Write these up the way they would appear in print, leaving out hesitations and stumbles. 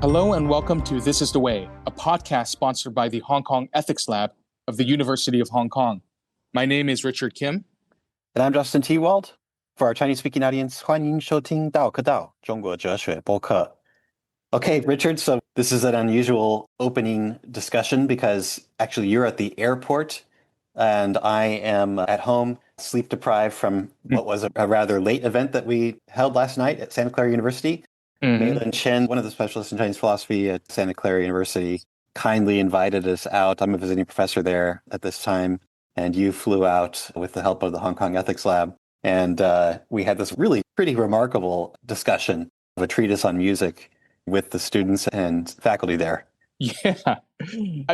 Hello and welcome to This is the Way, a podcast sponsored by the Hong Kong Ethics Lab of the University of Hong Kong. My name is Richard Kim. And I'm Justin T. Wald. For our Chinese-speaking audience, 欢迎收听道可道中国哲学播客. Okay, Richard, so this is an unusual opening discussion because actually you're at the airport and I am at home, sleep deprived from what was a rather late event that we held last night at Santa Clara University. Mei-Lin Chen, one of the specialists in Chinese philosophy at Santa Clara University, kindly invited us out. I'm a visiting professor there at this time, and you flew out with the help of the Hong Kong Ethics Lab. And we had this really pretty remarkable discussion of a treatise on music with the students and faculty there. Yeah,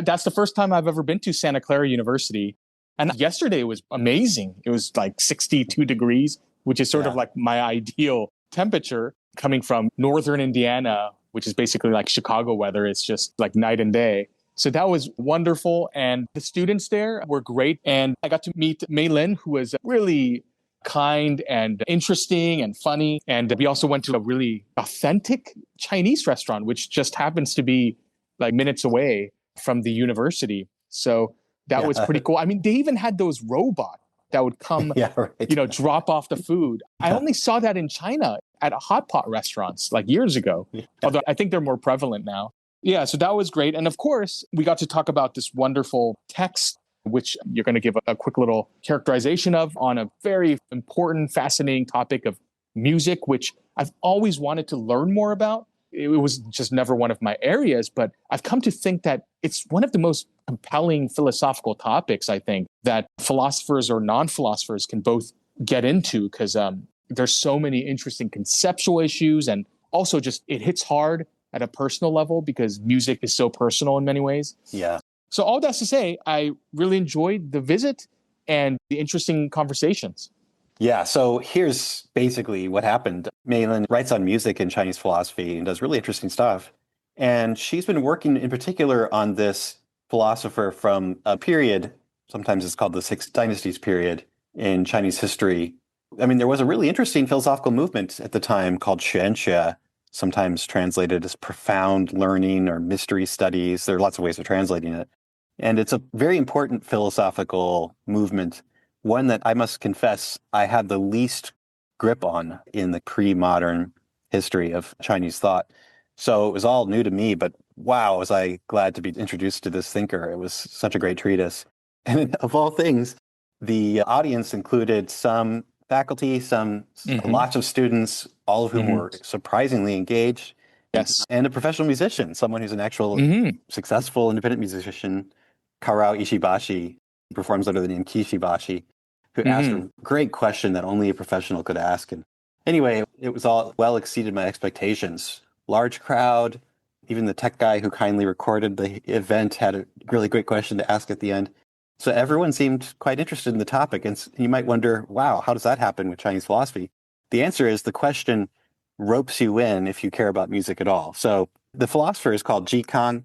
that's the first time I've ever been to Santa Clara University. And yesterday was amazing. It was like 62 degrees, which is sort of like my ideal temperature. Coming from northern Indiana, which is basically like Chicago weather, it's just like night and day. So that was wonderful. And the students there were great. And I got to meet Mei-Lin, who was really kind and interesting and funny. And we also went to a really authentic Chinese restaurant, which just happens to be like minutes away from the university. So that was pretty cool. I mean, they even had those robots that would come, drop off the food. I only saw that in China at hot pot restaurants like years ago, although I think they're more prevalent now. Yeah, so that was great. And of course, we got to talk about this wonderful text, which you're going to give a quick little characterization of on a very important, fascinating topic of music, which I've always wanted to learn more about. It was just never one of my areas, but I've come to think that it's one of the most compelling philosophical topics, I think, that philosophers or non-philosophers can both get into because there's so many interesting conceptual issues, and also just it hits hard at a personal level because music is so personal in many ways. Yeah. So all that's to say, I really enjoyed the visit and the interesting conversations. Yeah, so here's basically what happened. Mei-Lin writes on music and Chinese philosophy and does really interesting stuff. And she's been working in particular on this philosopher from a period, sometimes it's called the Six Dynasties period in Chinese history. I mean, there was a really interesting philosophical movement at the time called xuanxue, sometimes translated as profound learning or mystery studies. There are lots of ways of translating it. And it's a very important philosophical movement, one that I must confess I had the least grip on in the pre-modern history of Chinese thought. So it was all new to me, but wow, was I glad to be introduced to this thinker. It was such a great treatise. And of all things, the audience included some faculty, lots of students, all of whom were surprisingly engaged. Yes. And a professional musician, someone who's an actual successful independent musician, Karao Ishibashi, performs under the name Kishibashi, who asked a great question that only a professional could ask. And anyway, it was all well exceeded my expectations. Large crowd, even the tech guy who kindly recorded the event had a really great question to ask at the end. So everyone seemed quite interested in the topic. And you might wonder, wow, how does that happen with Chinese philosophy? The answer is the question ropes you in if you care about music at all. So the philosopher is called Kang.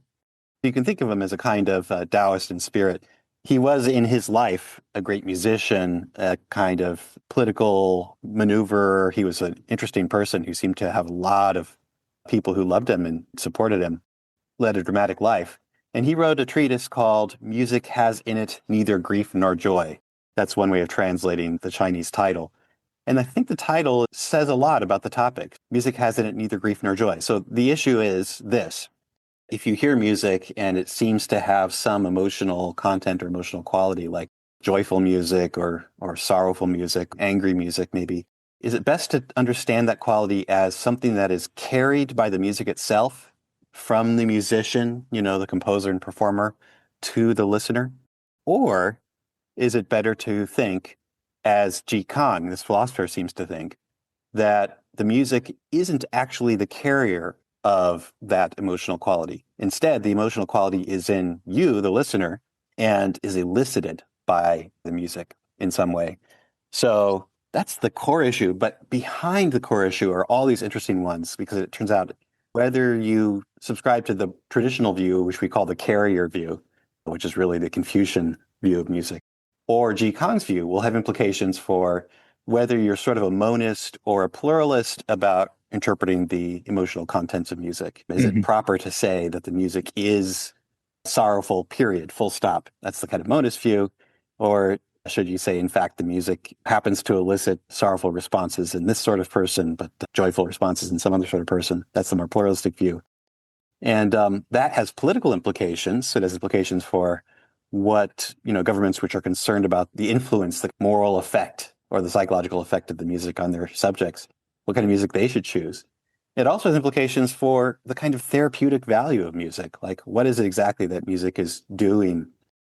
You can think of him as a kind of Taoist in spirit. He was in his life a great musician, a kind of political maneuverer. He was an interesting person who seemed to have a lot of people who loved him and supported him, led a dramatic life. And he wrote a treatise called Music Has in It Neither Grief Nor Joy. That's one way of translating the Chinese title. And I think the title says a lot about the topic. Music has in it neither grief nor joy. So the issue is this. If you hear music and it seems to have some emotional content or emotional quality, like joyful music or sorrowful music, angry music maybe, is it best to understand that quality as something that is carried by the music itself from the musician, the composer and performer, to the listener? Or is it better to think, as Kang, this philosopher, seems to think, that the music isn't actually the carrier of that emotional quality. Instead, the emotional quality is in you, the listener, and is elicited by the music in some way. So that's the core issue. But behind the core issue are all these interesting ones, because it turns out whether you subscribe to the traditional view, which we call the carrier view, which is really the Confucian view of music, or Kang's view will have implications for whether you're sort of a monist or a pluralist about interpreting the emotional contents of music. Is it proper to say that the music is sorrowful, period, full stop? That's the kind of monist view. Or should you say, in fact, the music happens to elicit sorrowful responses in this sort of person, but joyful responses in some other sort of person? That's the more pluralistic view. And that has political implications. It has implications for what, governments which are concerned about the influence, the moral effect, or the psychological effect of the music on their subjects, what kind of music they should choose. It also has implications for the kind of therapeutic value of music. Like, what is it exactly that music is doing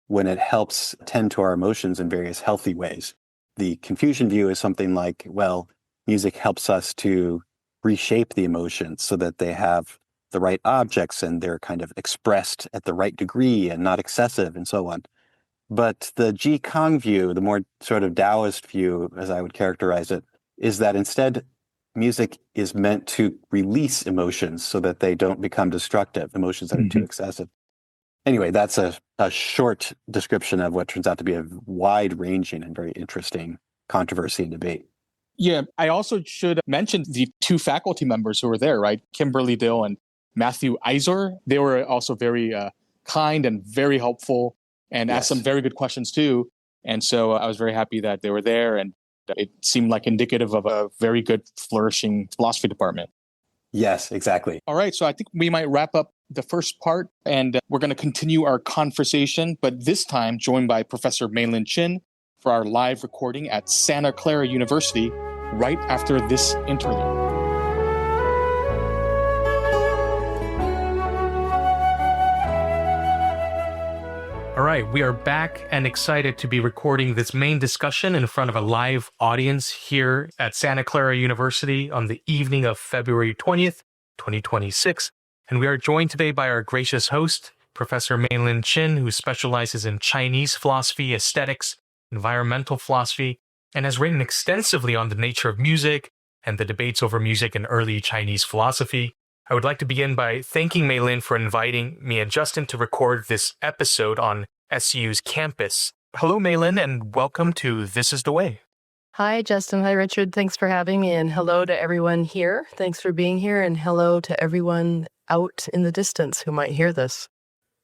when it helps tend to our emotions in various healthy ways? The Confucian view is something like, well, music helps us to reshape the emotions so that they have the right objects and they're kind of expressed at the right degree and not excessive and so on. But the Kang view, the more sort of Taoist view, as I would characterize it, is that instead music is meant to release emotions so that they don't become destructive, emotions that are too excessive. Anyway, that's a short description of what turns out to be a wide-ranging and very interesting controversy and debate. Yeah, I also should mention the two faculty members who were there, right? Kimberly Dill and Matthew Eisor. They were also very kind and very helpful and asked some very good questions too. And so I was very happy that they were there, and it seemed like indicative of a very good, flourishing philosophy department. Yes, exactly. All right, so I think we might wrap up the first part, and we're going to continue our conversation, but this time joined by Professor Mei-Lin Chin for our live recording at Santa Clara University right after this interlude. All right, we are back and excited to be recording this main discussion in front of a live audience here at Santa Clara University on the evening of February 20th, 2026. And we are joined today by our gracious host, Professor Mei-Lin Chin, who specializes in Chinese philosophy, aesthetics, environmental philosophy, and has written extensively on the nature of music and the debates over music in early Chinese philosophy. I would like to begin by thanking Mei-Lin for inviting me and Justin to record this episode on SCU's campus. Hello, Mei-Lin, and welcome to This Is the Way. Hi, Justin. Hi, Richard. Thanks for having me, and hello to everyone here. Thanks for being here, and hello to everyone out in the distance who might hear this.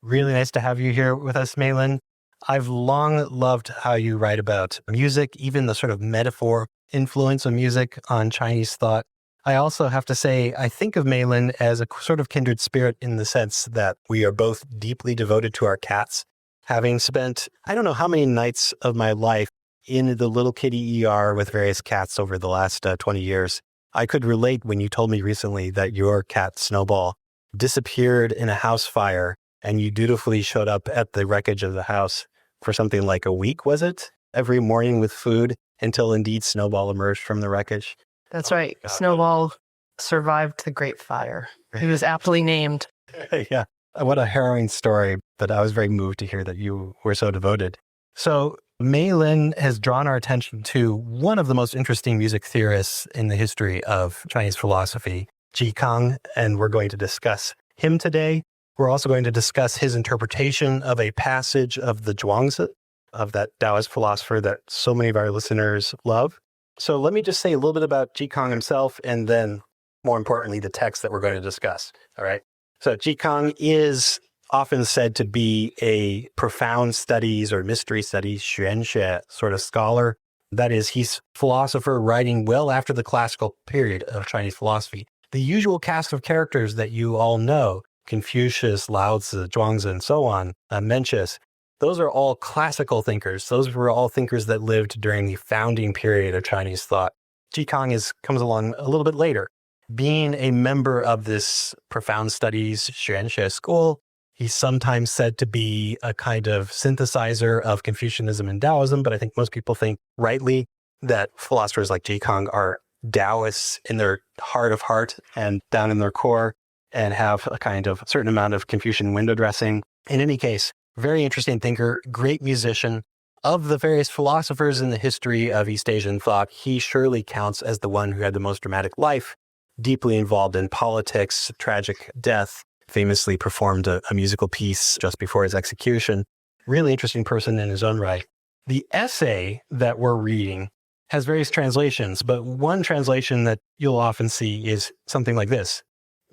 Really nice to have you here with us, Mei-Lin. I've long loved how you write about music, even the sort of metaphor influence of music on Chinese thought. I also have to say, I think of Mei-Lin as a sort of kindred spirit in the sense that we are both deeply devoted to our cats. Having spent, I don't know how many nights of my life in the little kitty ER with various cats over the last 20 years, I could relate when you told me recently that your cat, Snowball, disappeared in a house fire and you dutifully showed up at the wreckage of the house for something like a week, was it? Every morning with food until indeed Snowball emerged from the wreckage. That's right. Snowball survived the Great Fire. He was aptly named. Yeah. What a harrowing story, but I was very moved to hear that you were so devoted. So Mei-Lin has drawn our attention to one of the most interesting music theorists in the history of Chinese philosophy, Kang, and we're going to discuss him today. We're also going to discuss his interpretation of a passage of the Zhuangzi, of that Taoist philosopher that so many of our listeners love. So let me just say a little bit about Kang himself, and then, more importantly, the text that we're going to discuss. All right. So Kang is often said to be a profound studies or mystery studies, xuanxue sort of scholar. That is, he's a philosopher writing well after the classical period of Chinese philosophy. The usual cast of characters that you all know, Confucius, Lao Tzu, Zhuangzi, and so on, Mencius, those are all classical thinkers. Those were all thinkers that lived during the founding period of Chinese thought. Kang comes along a little bit later. Being a member of this profound studies xuanxue school, he's sometimes said to be a kind of synthesizer of Confucianism and Taoism, but I think most people think rightly that philosophers like Kang are Taoists in their heart of heart and down in their core and have a kind of certain amount of Confucian window dressing. In any case, very interesting thinker, great musician. Of the various philosophers in the history of East Asian thought, he surely counts as the one who had the most dramatic life, deeply involved in politics, tragic death, famously performed a musical piece just before his execution. Really interesting person in his own right. The essay that we're reading has various translations, but one translation that you'll often see is something like this.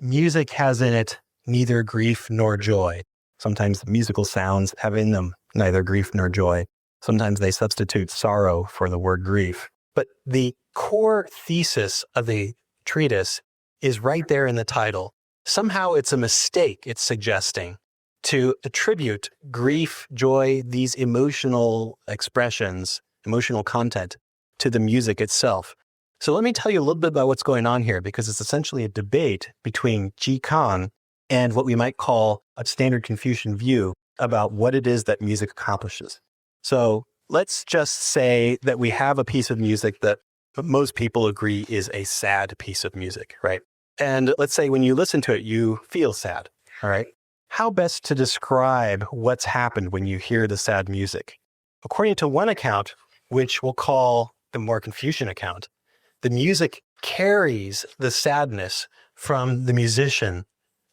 Music has in it neither grief nor joy. Sometimes the musical sounds have in them neither grief nor joy. Sometimes they substitute sorrow for the word grief. But the core thesis of the treatise is right there in the title. Somehow it's a mistake, it's suggesting, to attribute grief, joy, these emotional expressions, emotional content, to the music itself. So let me tell you a little bit about what's going on here, because it's essentially a debate between Kang and what we might call a standard Confucian view about what it is that music accomplishes. So let's just say that we have a piece of music that most people agree is a sad piece of music, right? And let's say when you listen to it, you feel sad, all right? How best to describe what's happened when you hear the sad music? According to one account, which we'll call the more Confucian account, the music carries the sadness from the musician,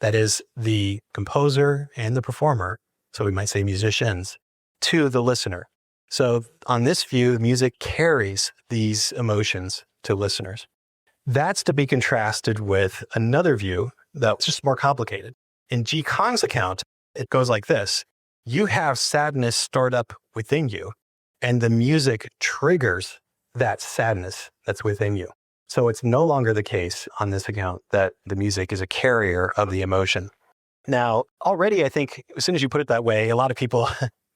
that is the composer and the performer, so we might say musicians, to the listener. So on this view, music carries these emotions to listeners. That's to be contrasted with another view that's just more complicated. In Kang's account, it goes like this. You have sadness stored up within you, and the music triggers that sadness that's within you. So it's no longer the case on this account that the music is a carrier of the emotion. Now, already I think as soon as you put it that way, a lot of people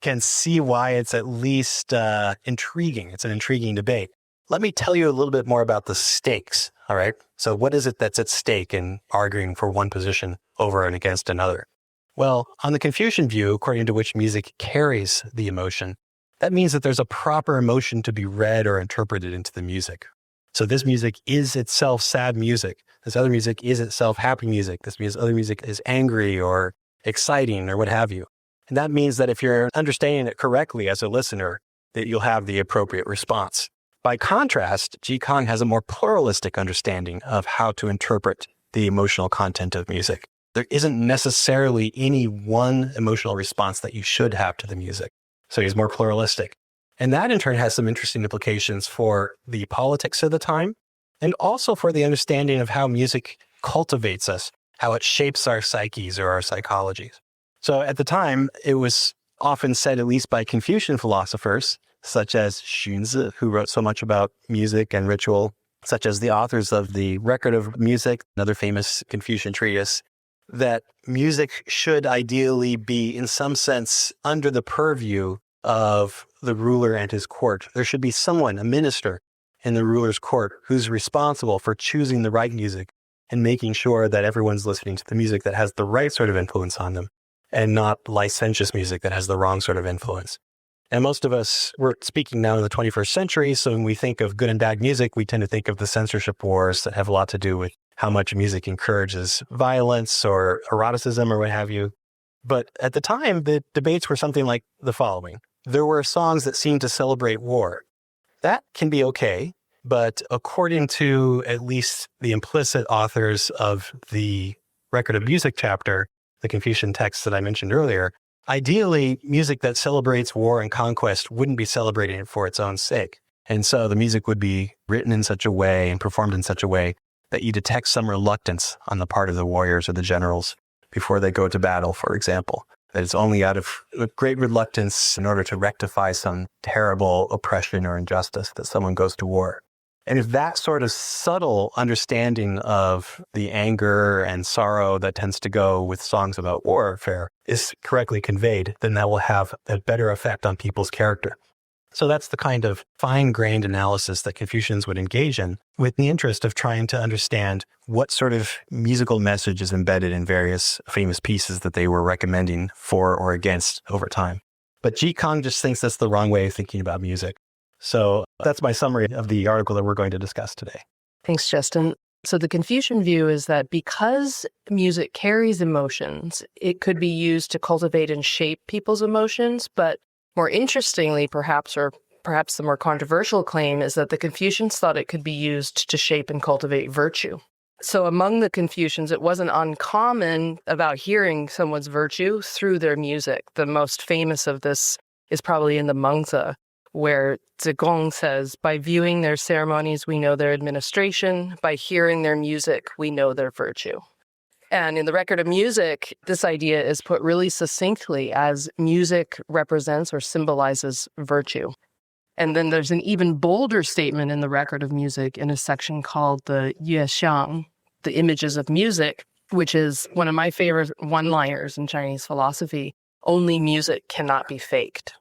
can see why it's at least intriguing. It's an intriguing debate. Let me tell you a little bit more about the stakes, all right? So what is it that's at stake in arguing for one position over and against another? Well, on the Confucian view, according to which music carries the emotion, that means that there's a proper emotion to be read or interpreted into the music. So this music is itself sad music. This other music is itself happy music. This other music is angry or exciting or what have you. And that means that if you're understanding it correctly as a listener, that you'll have the appropriate response. By contrast, Kang has a more pluralistic understanding of how to interpret the emotional content of music. There isn't necessarily any one emotional response that you should have to the music. So he's more pluralistic. And that in turn has some interesting implications for the politics of the time and also for the understanding of how music cultivates us, how it shapes our psyches or our psychologies. So at the time, it was often said, at least by Confucian philosophers, such as Xunzi, who wrote so much about music and ritual, such as the authors of the Record of Music, another famous Confucian treatise, that music should ideally be, in some sense, under the purview of the ruler and his court. There should be someone, a minister in the ruler's court, who's responsible for choosing the right music and making sure that everyone's listening to the music that has the right sort of influence on them and not licentious music that has the wrong sort of influence. And most of us, we're speaking now in the 21st century, so when we think of good and bad music, we tend to think of the censorship wars that have a lot to do with how much music encourages violence or eroticism or what have you. But at the time, the debates were something like the following. There were songs that seemed to celebrate war. That can be okay, but according to at least the implicit authors of the Record of Music chapter, the Confucian text that I mentioned earlier, ideally, music that celebrates war and conquest wouldn't be celebrating it for its own sake. And so the music would be written in such a way and performed in such a way that you detect some reluctance on the part of the warriors or the generals before they go to battle, for example. That it's only out of great reluctance in order to rectify some terrible oppression or injustice that someone goes to war. And if that sort of subtle understanding of the anger and sorrow that tends to go with songs about warfare is correctly conveyed, then that will have a better effect on people's character. So that's the kind of fine-grained analysis that Confucians would engage in with the interest of trying to understand what sort of musical message is embedded in various famous pieces that they were recommending for or against over time. But Kang just thinks that's the wrong way of thinking about music. So that's my summary of the article that we're going to discuss today. Thanks, Justin. So the Confucian view is that because music carries emotions, it could be used to cultivate and shape people's emotions. But more interestingly, perhaps the more controversial claim is that the Confucians thought it could be used to shape and cultivate virtue. So among the Confucians, it wasn't uncommon about hearing someone's virtue through their music. The most famous of this is probably in the Mengzi, where Zigong says, by viewing their ceremonies, we know their administration. By hearing their music, we know their virtue. And in the record of music, this idea is put really succinctly as music represents or symbolizes virtue. And then there's an even bolder statement in the record of music in a section called the Yuexiang, the images of music, which is one of my favorite one-liners in Chinese philosophy. Only music cannot be faked.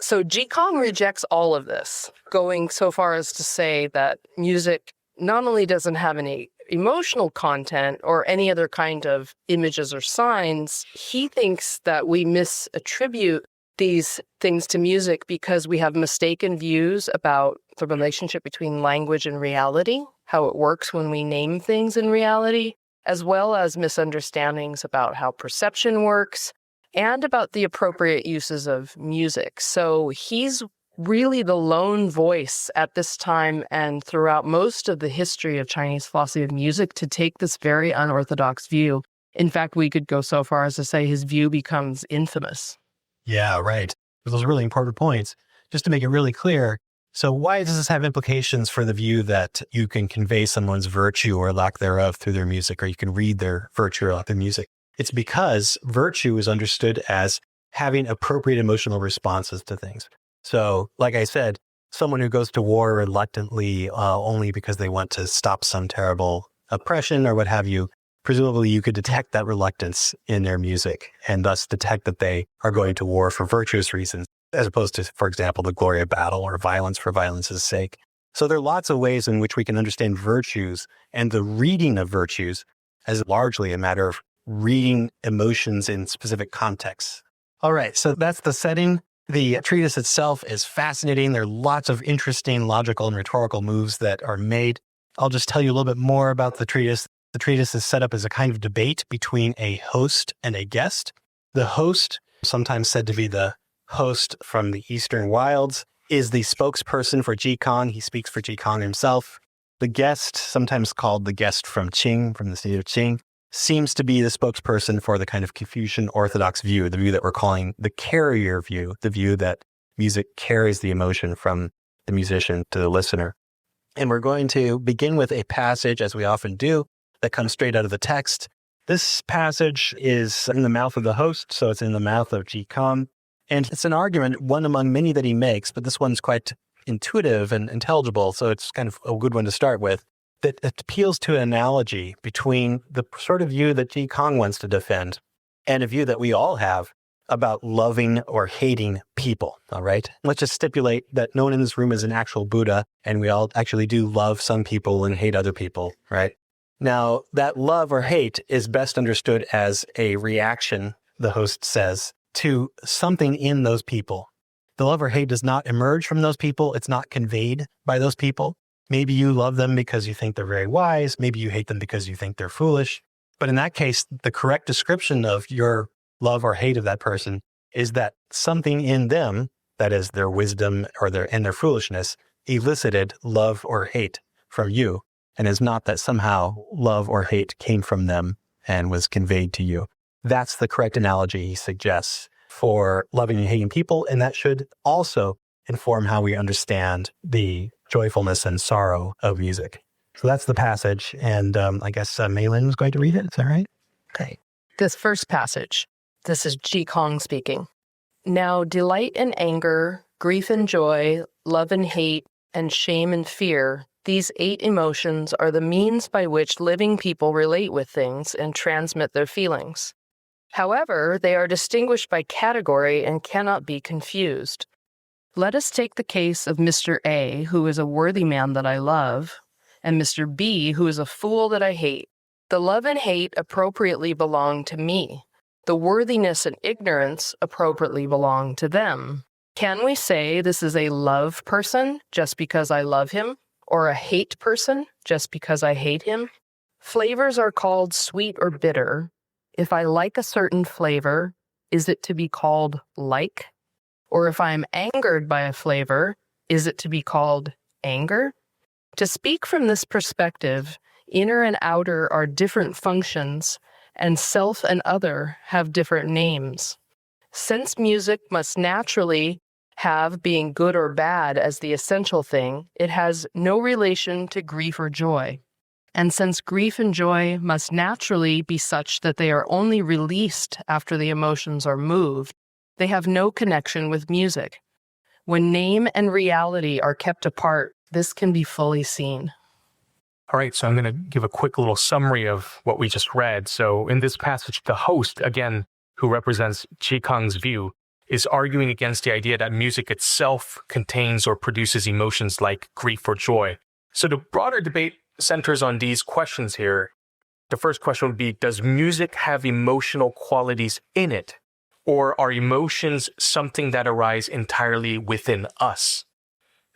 So Kang rejects all of this, going so far as to say that music not only doesn't have any emotional content or any other kind of images or signs, he thinks that we misattribute these things to music because we have mistaken views about the relationship between language and reality, how it works when we name things in reality, as well as misunderstandings about how perception works and about the appropriate uses of music. So he's really the lone voice at this time and throughout most of the history of Chinese philosophy of music to take this very unorthodox view. In fact, we could go so far as to say his view becomes infamous. Yeah, right. Those are really important points. Just to make it really clear, so why does this have implications for the view that you can convey someone's virtue or lack thereof through their music, or you can read their virtue or lack their music? It's because virtue is understood as having appropriate emotional responses to things. So, like I said, someone who goes to war reluctantly only because they want to stop some terrible oppression or what have you, presumably you could detect that reluctance in their music and thus detect that they are going to war for virtuous reasons, as opposed to, for example, the glory of battle or violence for violence's sake. So there are lots of ways in which we can understand virtues and the reading of virtues as largely a matter of reading emotions in specific contexts. All right, so that's the setting. The treatise itself is fascinating. There are lots of interesting logical and rhetorical moves that are made. I'll just tell you a little bit more about the treatise. The treatise is set up as a kind of debate between a host and a guest. The host, sometimes said to be the host from the Eastern wilds, is the spokesperson for Kang. He speaks for Kang himself. The guest, sometimes called the guest from Qing, from the state of Qing, seems to be the spokesperson for the kind of Confucian orthodox view, the view that we're calling the carrier view, the view that music carries the emotion from the musician to the listener. And we're going to begin with a passage, as we often do, that comes straight out of the text. This passage is in the mouth of the host, so it's in the mouth of Kang. And it's an argument, one among many that he makes, but this one's quite intuitive and intelligible, so it's kind of a good one to start with, that appeals to an analogy between the sort of view that Kang wants to defend and a view that we all have about loving or hating people, all right? Let's just stipulate that no one in this room is an actual Buddha, and we all actually do love some people and hate other people, right? Now, that love or hate is best understood as a reaction, the host says, to something in those people. The love or hate does not emerge from those people. It's not conveyed by those people. Maybe you love them because you think they're very wise. Maybe you hate them because you think they're foolish. But in that case, the correct description of your love or hate of that person is that something in them, that is their wisdom or their foolishness, elicited love or hate from you, and is not that somehow love or hate came from them and was conveyed to you. That's the correct analogy he suggests for loving and hating people, and that should also inform how we understand the joyfulness and sorrow of music. So that's the passage, and I guess Mei Lin was going to read it. Is that right? Okay. This first passage, this is Kang speaking. Now delight and anger, grief and joy, love and hate, and shame and fear, these 8 emotions are the means by which living people relate with things and transmit their feelings. However, they are distinguished by category and cannot be confused. Let us take the case of Mr. A, who is a worthy man that I love, and Mr. B, who is a fool that I hate. The love and hate appropriately belong to me. The worthiness and ignorance appropriately belong to them. Can we say this is a love person just because I love him, or a hate person just because I hate him? Flavors are called sweet or bitter. If I like a certain flavor, is it to be called like? Or if I am angered by a flavor, is it to be called anger? To speak from this perspective, inner and outer are different functions, and self and other have different names. Since music must naturally have being good or bad as the essential thing, it has no relation to grief or joy. And since grief and joy must naturally be such that they are only released after the emotions are moved, they have no connection with music. When name and reality are kept apart, this can be fully seen. All right, so I'm going to give a quick little summary of what we just read. So in this passage, the host, again, who represents Kang's view, is arguing against the idea that music itself contains or produces emotions like grief or joy. So the broader debate centers on these questions here. The first question would be, does music have emotional qualities in it? Or are emotions something that arise entirely within us?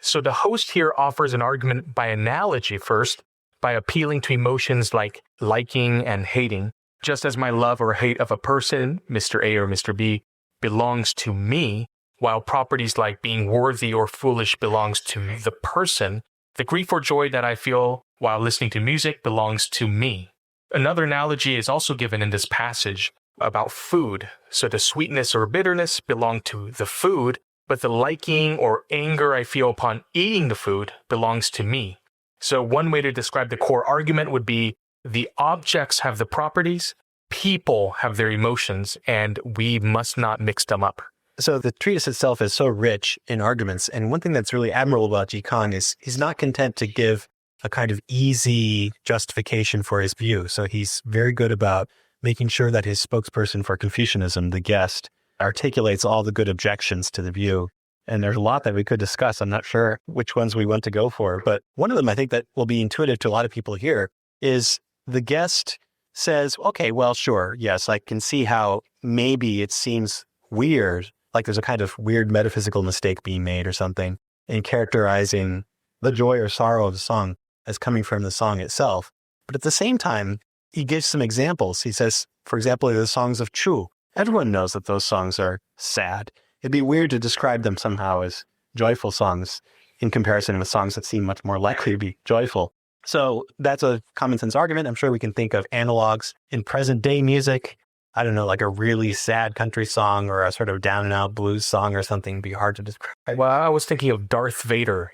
So the host here offers an argument by analogy first, by appealing to emotions like liking and hating. Just as my love or hate of a person, Mr. A or Mr. B, belongs to me, while properties like being worthy or foolish belongs to the person, the grief or joy that I feel while listening to music belongs to me. Another analogy is also given in this passage about food. So the sweetness or bitterness belong to the food, but the liking or anger I feel upon eating the food belongs to me. So one way to describe the core argument would be the objects have the properties, people have their emotions, and we must not mix them up. So the treatise itself is so rich in arguments. And one thing that's really admirable about Kang is he's not content to give a kind of easy justification for his view. So he's very good about making sure that his spokesperson for Confucianism, the guest, articulates all the good objections to the view. And there's a lot that we could discuss. I'm not sure which ones we want to go for, but one of them I think that will be intuitive to a lot of people here is the guest says, okay, well, sure, yes, I can see how maybe it seems weird, like there's a kind of weird metaphysical mistake being made or something in characterizing the joy or sorrow of the song as coming from the song itself. But at the same time, he gives some examples. He says, for example, the songs of Chu. Everyone knows that those songs are sad. It'd be weird to describe them somehow as joyful songs in comparison with songs that seem much more likely to be joyful. So that's a common sense argument. I'm sure we can think of analogs in present day music. I don't know, like a really sad country song or a sort of down and out blues song or something would be hard to describe. Well, I was thinking of Darth Vader,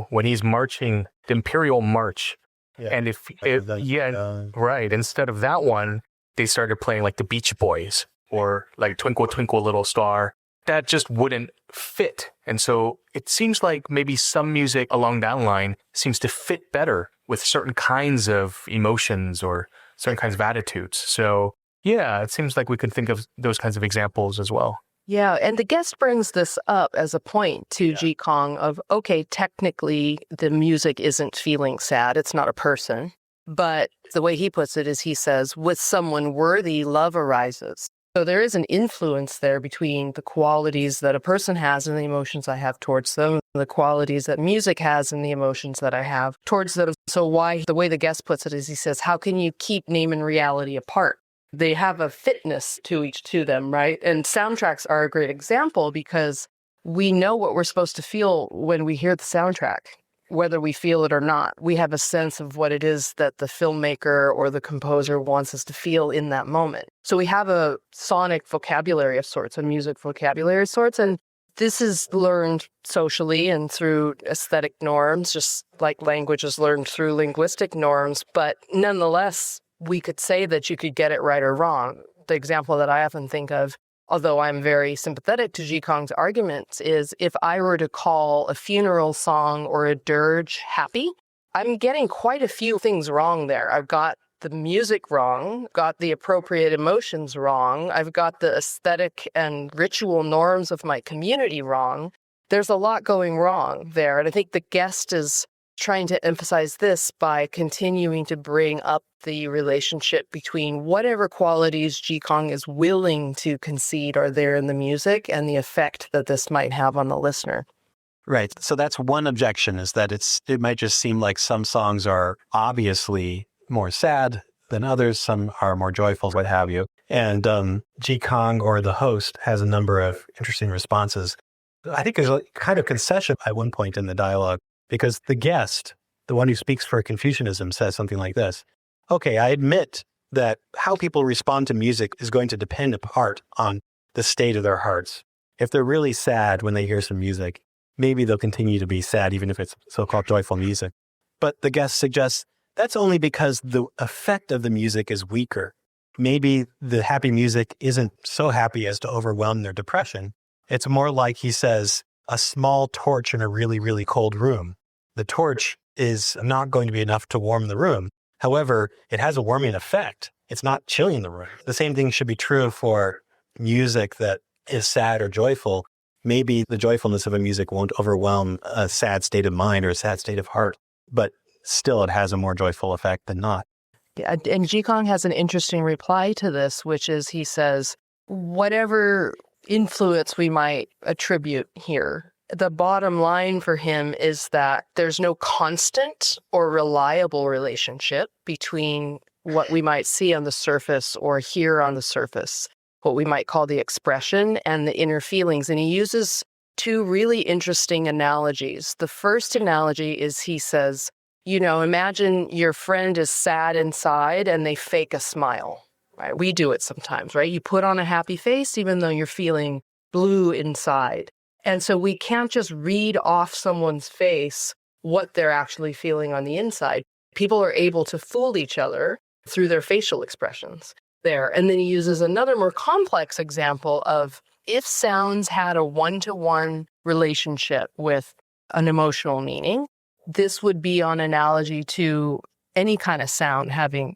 when he's marching the Imperial March. Yeah. And right. Instead of that one, they started playing like the Beach Boys or like Twinkle Twinkle Little Star. That just wouldn't fit. And so it seems like maybe some music along that line seems to fit better with certain kinds of emotions or certain kinds of attitudes. So yeah, it seems like we can think of those kinds of examples as well. Yeah, and the guest brings this up as a point to Kang of, okay, technically the music isn't feeling sad. It's not a person. But the way he puts it is he says, with someone worthy, love arises. So there is an influence there between the qualities that a person has and the emotions I have towards them, the qualities that music has and the emotions that I have towards them. So the way the guest puts it is he says, how can you keep name and reality apart? They have a fitness to them, right? And soundtracks are a great example because we know what we're supposed to feel when we hear the soundtrack, whether we feel it or not. We have a sense of what it is that the filmmaker or the composer wants us to feel in that moment. So we have a sonic vocabulary of sorts, a music vocabulary of sorts, and this is learned socially and through aesthetic norms, just like language is learned through linguistic norms. But nonetheless, we could say that you could get it right or wrong. The example that I often think of, although I'm very sympathetic to Kang's arguments, is if I were to call a funeral song or a dirge happy, I'm getting quite a few things wrong there. I've got the music wrong, got the appropriate emotions wrong, I've got the aesthetic and ritual norms of my community wrong. There's a lot going wrong there. And I think the guest is trying to emphasize this by continuing to bring up the relationship between whatever qualities Kang is willing to concede are there in the music and the effect that this might have on the listener. Right. So that's one objection, is that it might just seem like some songs are obviously more sad than others, some are more joyful, what have you. And Kang, or the host, has a number of interesting responses. I think there's a kind of concession at one point in the dialogue, because the guest, the one who speaks for Confucianism, says something like this. Okay, I admit that how people respond to music is going to depend in part on the state of their hearts. If they're really sad when they hear some music, maybe they'll continue to be sad, even if it's so-called joyful music. But the guest suggests that's only because the effect of the music is weaker. Maybe the happy music isn't so happy as to overwhelm their depression. It's more like, he says, a small torch in a really, really cold room. The torch is not going to be enough to warm the room. However, it has a warming effect. It's not chilling the room. The same thing should be true for music that is sad or joyful. Maybe the joyfulness of a music won't overwhelm a sad state of mind or a sad state of heart, but still it has a more joyful effect than not. Yeah, and Kang has an interesting reply to this, which is, he says, whatever influence we might attribute here, the bottom line for him is that there's no constant or reliable relationship between what we might see on the surface or hear on the surface, what we might call the expression, and the inner feelings. And he uses two really interesting analogies. The first analogy is, he says, imagine your friend is sad inside and they fake a smile, right? We do it sometimes, right? You put on a happy face even though you're feeling blue inside. And so we can't just read off someone's face what they're actually feeling on the inside. People are able to fool each other through their facial expressions there. And then he uses another more complex example of, if sounds had a one-to-one relationship with an emotional meaning, this would be on analogy to any kind of sound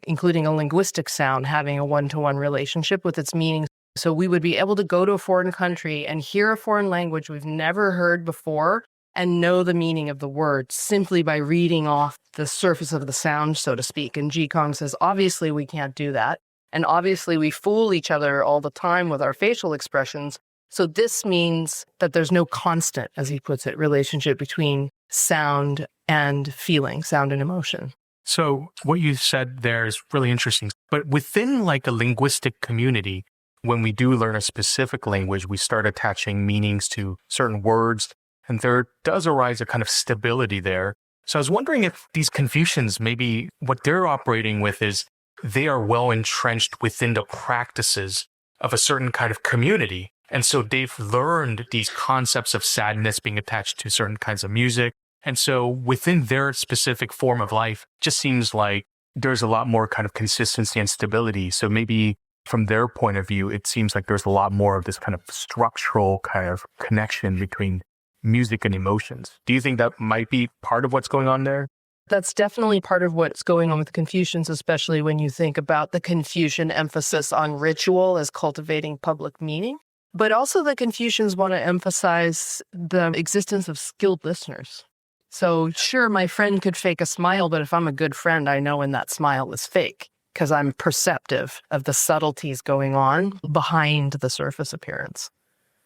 including a linguistic sound, having a one-to-one relationship with its meaning. So we would be able to go to a foreign country and hear a foreign language we've never heard before and know the meaning of the word simply by reading off the surface of the sound, so to speak. And Kang says, obviously we can't do that. And obviously we fool each other all the time with our facial expressions. So this means that there's no constant, as he puts it, relationship between sound and feeling, sound and emotion. So what you said there is really interesting. But within like a linguistic community, when we do learn a specific language, we start attaching meanings to certain words, and there does arise a kind of stability there. So I was wondering if these Confucians, maybe what they're operating with is they are well entrenched within the practices of a certain kind of community. And so they've learned these concepts of sadness being attached to certain kinds of music. And so within their specific form of life, it just seems like there's a lot more kind of consistency and stability. So maybe from their point of view, it seems like there's a lot more of this kind of structural kind of connection between music and emotions. Do you think that might be part of what's going on there? That's definitely part of what's going on with the Confucians, especially when you think about the Confucian emphasis on ritual as cultivating public meaning. But also the Confucians want to emphasize the existence of skilled listeners. So sure, my friend could fake a smile, but if I'm a good friend, I know when that smile is fake because I'm perceptive of the subtleties going on behind the surface appearance.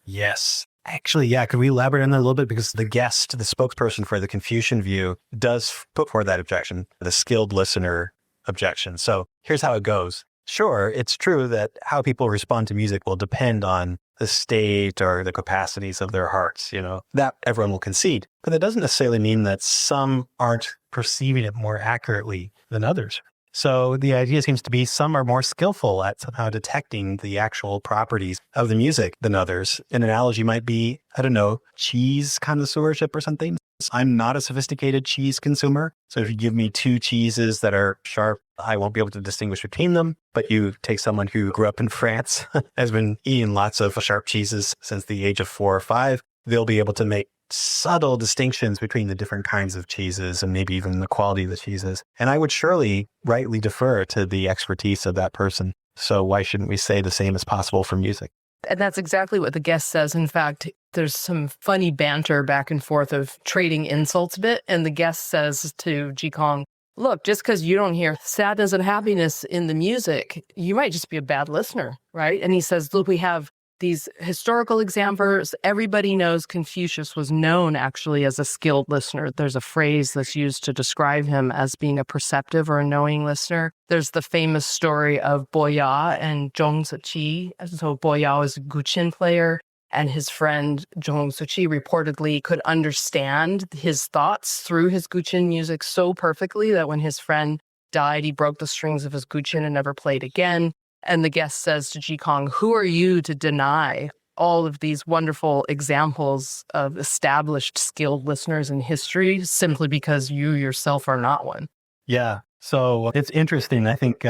Yes. Actually, yeah. Could we elaborate on that a little bit? Because the guest, the spokesperson for the Confucian view, does put forward that objection, the skilled listener objection. So here's how it goes. Sure, it's true that how people respond to music will depend on the state or the capacities of their hearts, that everyone will concede. But that doesn't necessarily mean that some aren't perceiving it more accurately than others. So the idea seems to be some are more skillful at somehow detecting the actual properties of the music than others. An analogy might be, cheese connoisseurship or something. I'm not a sophisticated cheese consumer. So if you give me two cheeses that are sharp, I won't be able to distinguish between them. But you take someone who grew up in France, has been eating lots of sharp cheeses since the age of 4 or 5, they'll be able to make subtle distinctions between the different kinds of cheeses and maybe even the quality of the cheeses. And I would surely rightly defer to the expertise of that person. So why shouldn't we say the same is possible for music? And that's exactly what the guest says. In fact, there's some funny banter back and forth of trading insults a bit. And the guest says to Kang, look, just because you don't hear sadness and happiness in the music, you might just be a bad listener, right? And he says, look, we have these historical examples. Everybody knows Confucius was known actually as a skilled listener. There's a phrase that's used to describe him as being a perceptive or a knowing listener. There's the famous story of Bo Ya and Zhong Ziqi. So Bo Ya was a guqin player, and his friend Zhong Ziqi reportedly could understand his thoughts through his guqin music so perfectly that when his friend died, he broke the strings of his guqin and never played again. And the guest says to Kang, who are you to deny all of these wonderful examples of established skilled listeners in history simply because you yourself are not one. Yeah. So it's interesting. I think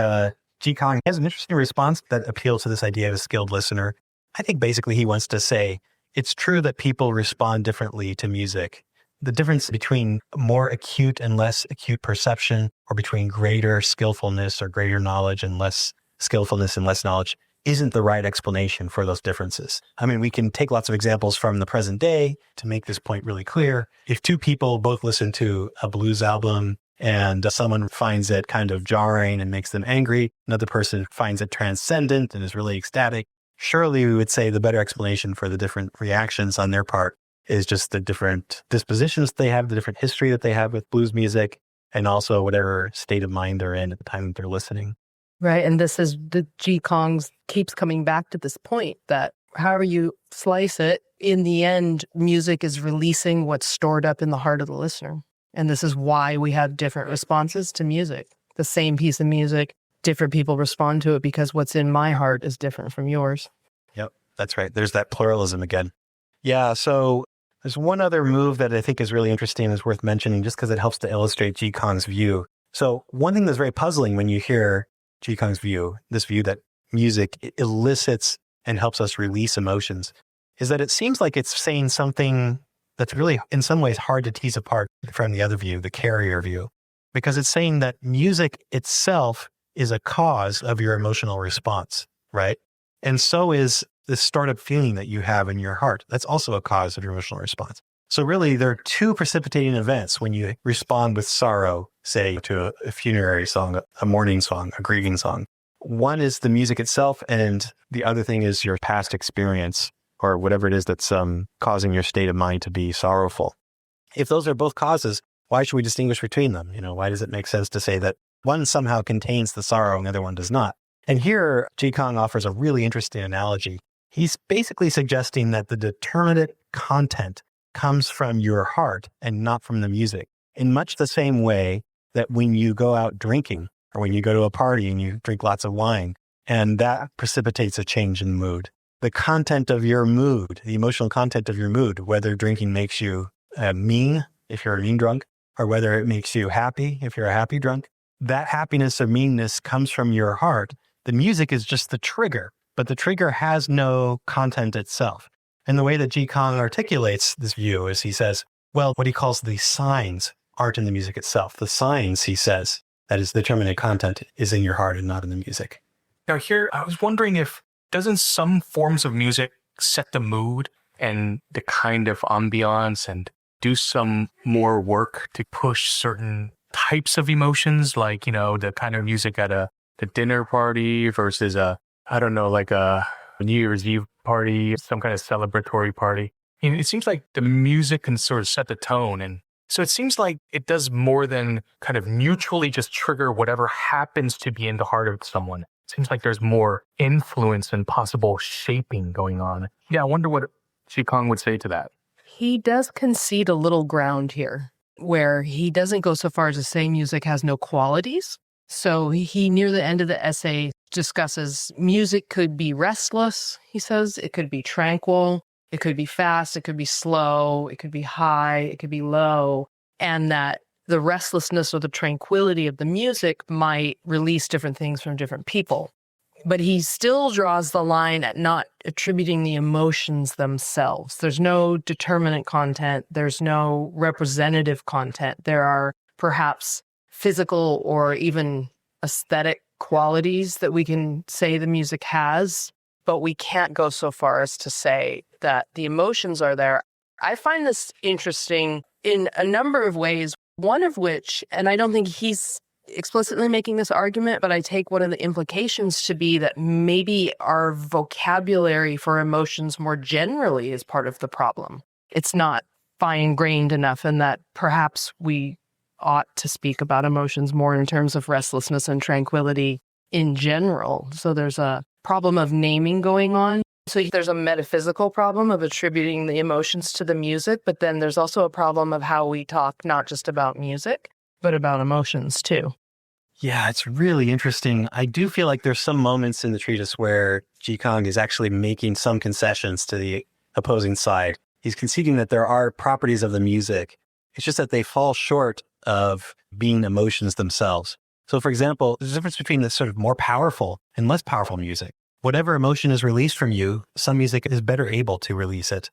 G. Kang has an interesting response that appeals to this idea of a skilled listener. I think basically he wants to say, it's true that people respond differently to music. The difference between more acute and less acute perception, or between greater skillfulness or greater knowledge and less skillfulness and less knowledge, isn't the right explanation for those differences. I mean, we can take lots of examples from the present day to make this point really clear. If two people both listen to a blues album and someone finds it kind of jarring and makes them angry, another person finds it transcendent and is really ecstatic, surely we would say the better explanation for the different reactions on their part is just the different dispositions they have, the different history that they have with blues music, and also whatever state of mind they're in at the time that they're listening. Right. And this is the G. Kang's keeps coming back to this point that however you slice it, in the end, music is releasing what's stored up in the heart of the listener. And this is why we have different responses to music. The same piece of music, different people respond to it because what's in my heart is different from yours. Yep, that's right. There's that pluralism again. Yeah, so there's one other move that I think is really interesting and is worth mentioning just because it helps to illustrate G. Kang's view. So one thing that's very puzzling when you hear G. Kang's view, this view that music elicits and helps us release emotions, is that it seems like it's saying something that's really in some ways hard to tease apart from the other view, the carrier view, because it's saying that music itself is a cause of your emotional response, right? And so is this startup feeling that you have in your heart. That's also a cause of your emotional response. So really, there are two precipitating events when you respond with sorrow, say to a funerary song, a mourning song, a grieving song. One is the music itself, and the other thing is your past experience or whatever it is that's causing your state of mind to be sorrowful. If those are both causes, why should we distinguish between them? Why does it make sense to say that one somehow contains the sorrow and the other one does not? And here, G. Kang offers a really interesting analogy. He's basically suggesting that the determinate content comes from your heart and not from the music, in much the same way that when you go out drinking or when you go to a party and you drink lots of wine, and that precipitates a change in mood. The content of your mood, the emotional content of your mood, whether drinking makes you mean, if you're a mean drunk, or whether it makes you happy, if you're a happy drunk, that happiness or meanness comes from your heart. The music is just the trigger, but the trigger has no content itself. And the way that G. Kang articulates this view is he says, well, what he calls the signs aren't in the music itself. The signs, he says, that is the determinate content, is in your heart and not in the music. Now here, I was wondering if, doesn't some forms of music set the mood and the kind of ambiance and do some more work to push certain types of emotions, like, the kind of music at the dinner party versus like a New Year's Eve party, some kind of celebratory party. It seems like the music can sort of set the tone. And so it seems like it does more than kind of neutrally just trigger whatever happens to be in the heart of someone. It seems like there's more influence and possible shaping going on. Yeah, I wonder what G. Kang would say to that. He does concede a little ground here, where he doesn't go so far as to say music has no qualities. So he near the end of the essay discusses music could be restless, he says. It could be tranquil. It could be fast. It could be slow. It could be high. It could be low. And that the restlessness or the tranquility of the music might release different things from different people. But he still draws the line at not attributing the emotions themselves. There's no determinate content. There's no representative content. There are perhaps physical or even aesthetic qualities that we can say the music has, but we can't go so far as to say that the emotions are there. I find this interesting in a number of ways, one of which, and I don't think he's explicitly making this argument, but I take one of the implications to be that maybe our vocabulary for emotions more generally is part of the problem. It's not fine-grained enough, and that perhaps we ought to speak about emotions more in terms of restlessness and tranquility in general. So there's a problem of naming going on. So there's a metaphysical problem of attributing the emotions to the music, but then there's also a problem of how we talk not just about music, but about emotions too. Yeah, it's really interesting. I do feel like there's some moments in the treatise where Kang is actually making some concessions to the opposing side. He's conceding that there are properties of the music. It's just that they fall short of being emotions themselves. So, for example, there's a difference between the sort of more powerful and less powerful music. Whatever emotion is released from you, some music is better able to release it